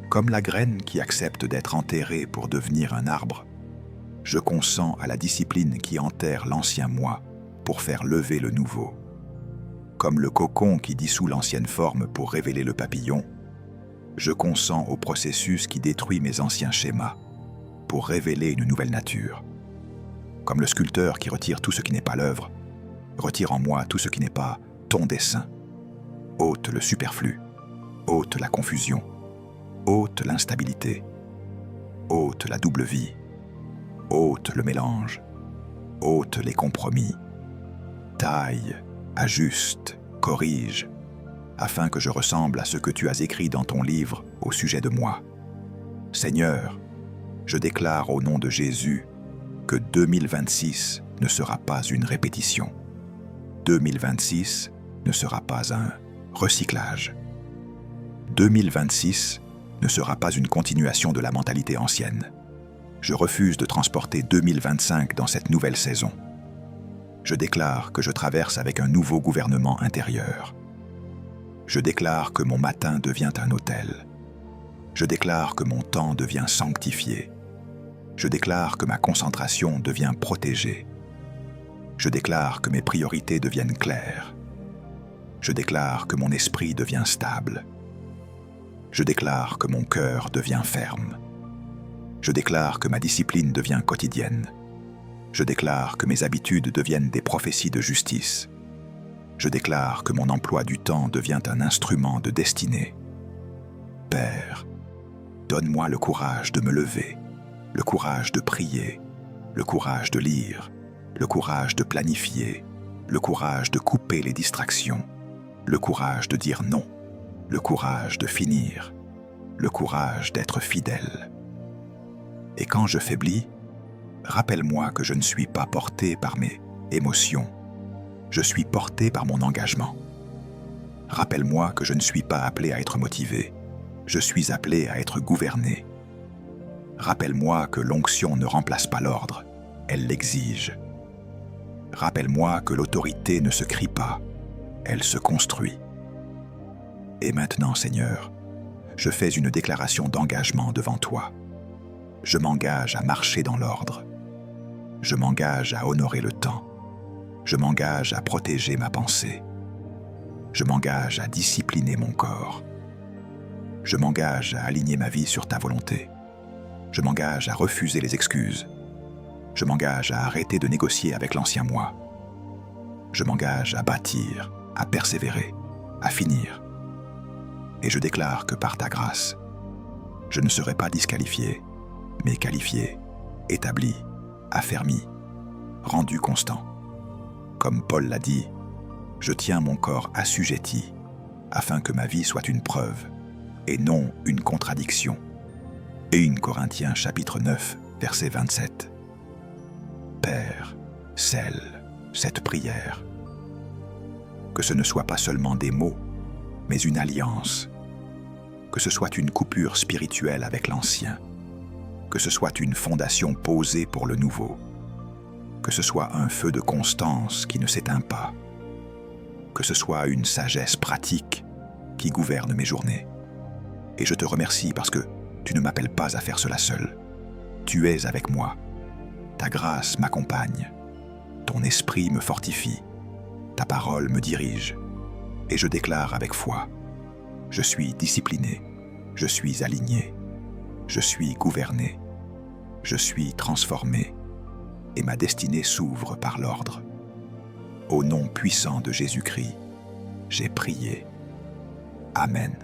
Comme la graine qui accepte d'être enterrée pour devenir un arbre, je consens à la discipline qui enterre l'ancien moi pour faire lever le nouveau. Comme le cocon qui dissout l'ancienne forme pour révéler le papillon, je consens au processus qui détruit mes anciens schémas pour révéler une nouvelle nature. Comme le sculpteur qui retire tout ce qui n'est pas l'œuvre, retire en moi tout ce qui n'est pas ton dessein. Ôte le superflu, ôte la confusion, ôte l'instabilité, ôte la double vie, ôte le mélange, ôte les compromis, taille, ajuste, corrige, afin que je ressemble à ce que tu as écrit dans ton livre au sujet de moi. Seigneur, je déclare au nom de Jésus que 2026 ne sera pas une répétition. 2026 ne sera pas un recyclage. 2026 ne sera pas une continuation de la mentalité ancienne. Je refuse de transporter 2025 dans cette nouvelle saison. Je déclare que je traverse avec un nouveau gouvernement intérieur. Je déclare que mon matin devient un autel. Je déclare que mon temps devient sanctifié. Je déclare que ma concentration devient protégée. Je déclare que mes priorités deviennent claires. Je déclare que mon esprit devient stable. Je déclare que mon cœur devient ferme. Je déclare que ma discipline devient quotidienne. Je déclare que mes habitudes deviennent des prophéties de justice. Je déclare que mon emploi du temps devient un instrument de destinée. Père, donne-moi le courage de me lever, le courage de prier, le courage de lire, le courage de planifier, le courage de couper les distractions, le courage de dire non, le courage de finir, le courage d'être fidèle. Et quand je faiblis, rappelle-moi que je ne suis pas porté par mes émotions, je suis porté par mon engagement. Rappelle-moi que je ne suis pas appelé à être motivé, je suis appelé à être gouverné. Rappelle-moi que l'onction ne remplace pas l'ordre, elle l'exige. Rappelle-moi que l'autorité ne se crie pas, elle se construit. Et maintenant, Seigneur, je fais une déclaration d'engagement devant toi. Je m'engage à marcher dans l'ordre. Je m'engage à honorer le temps. Je m'engage à protéger ma pensée. Je m'engage à discipliner mon corps. Je m'engage à aligner ma vie sur ta volonté. Je m'engage à refuser les excuses. Je m'engage à arrêter de négocier avec l'ancien moi. Je m'engage à bâtir, à persévérer, à finir. Et je déclare que par ta grâce, je ne serai pas disqualifié, mais qualifié, établi, affermi, rendu constant. Comme Paul l'a dit, je tiens mon corps assujetti afin que ma vie soit une preuve et non une contradiction. Et 1 Corinthiens chapitre 9, verset 27. Père, scelle cette prière. Que ce ne soit pas seulement des mots, mais une alliance. Que ce soit une coupure spirituelle avec l'ancien. Que ce soit une fondation posée pour le nouveau. Que ce soit un feu de constance qui ne s'éteint pas. Que ce soit une sagesse pratique qui gouverne mes journées. Et je te remercie parce que tu ne m'appelles pas à faire cela seul. Tu es avec moi. Ta grâce m'accompagne. Ton esprit me fortifie. Ta parole me dirige. Et je déclare avec foi, je suis discipliné, je suis aligné, je suis gouverné, je suis transformé, et ma destinée s'ouvre par l'ordre. Au nom puissant de Jésus-Christ, j'ai prié. Amen.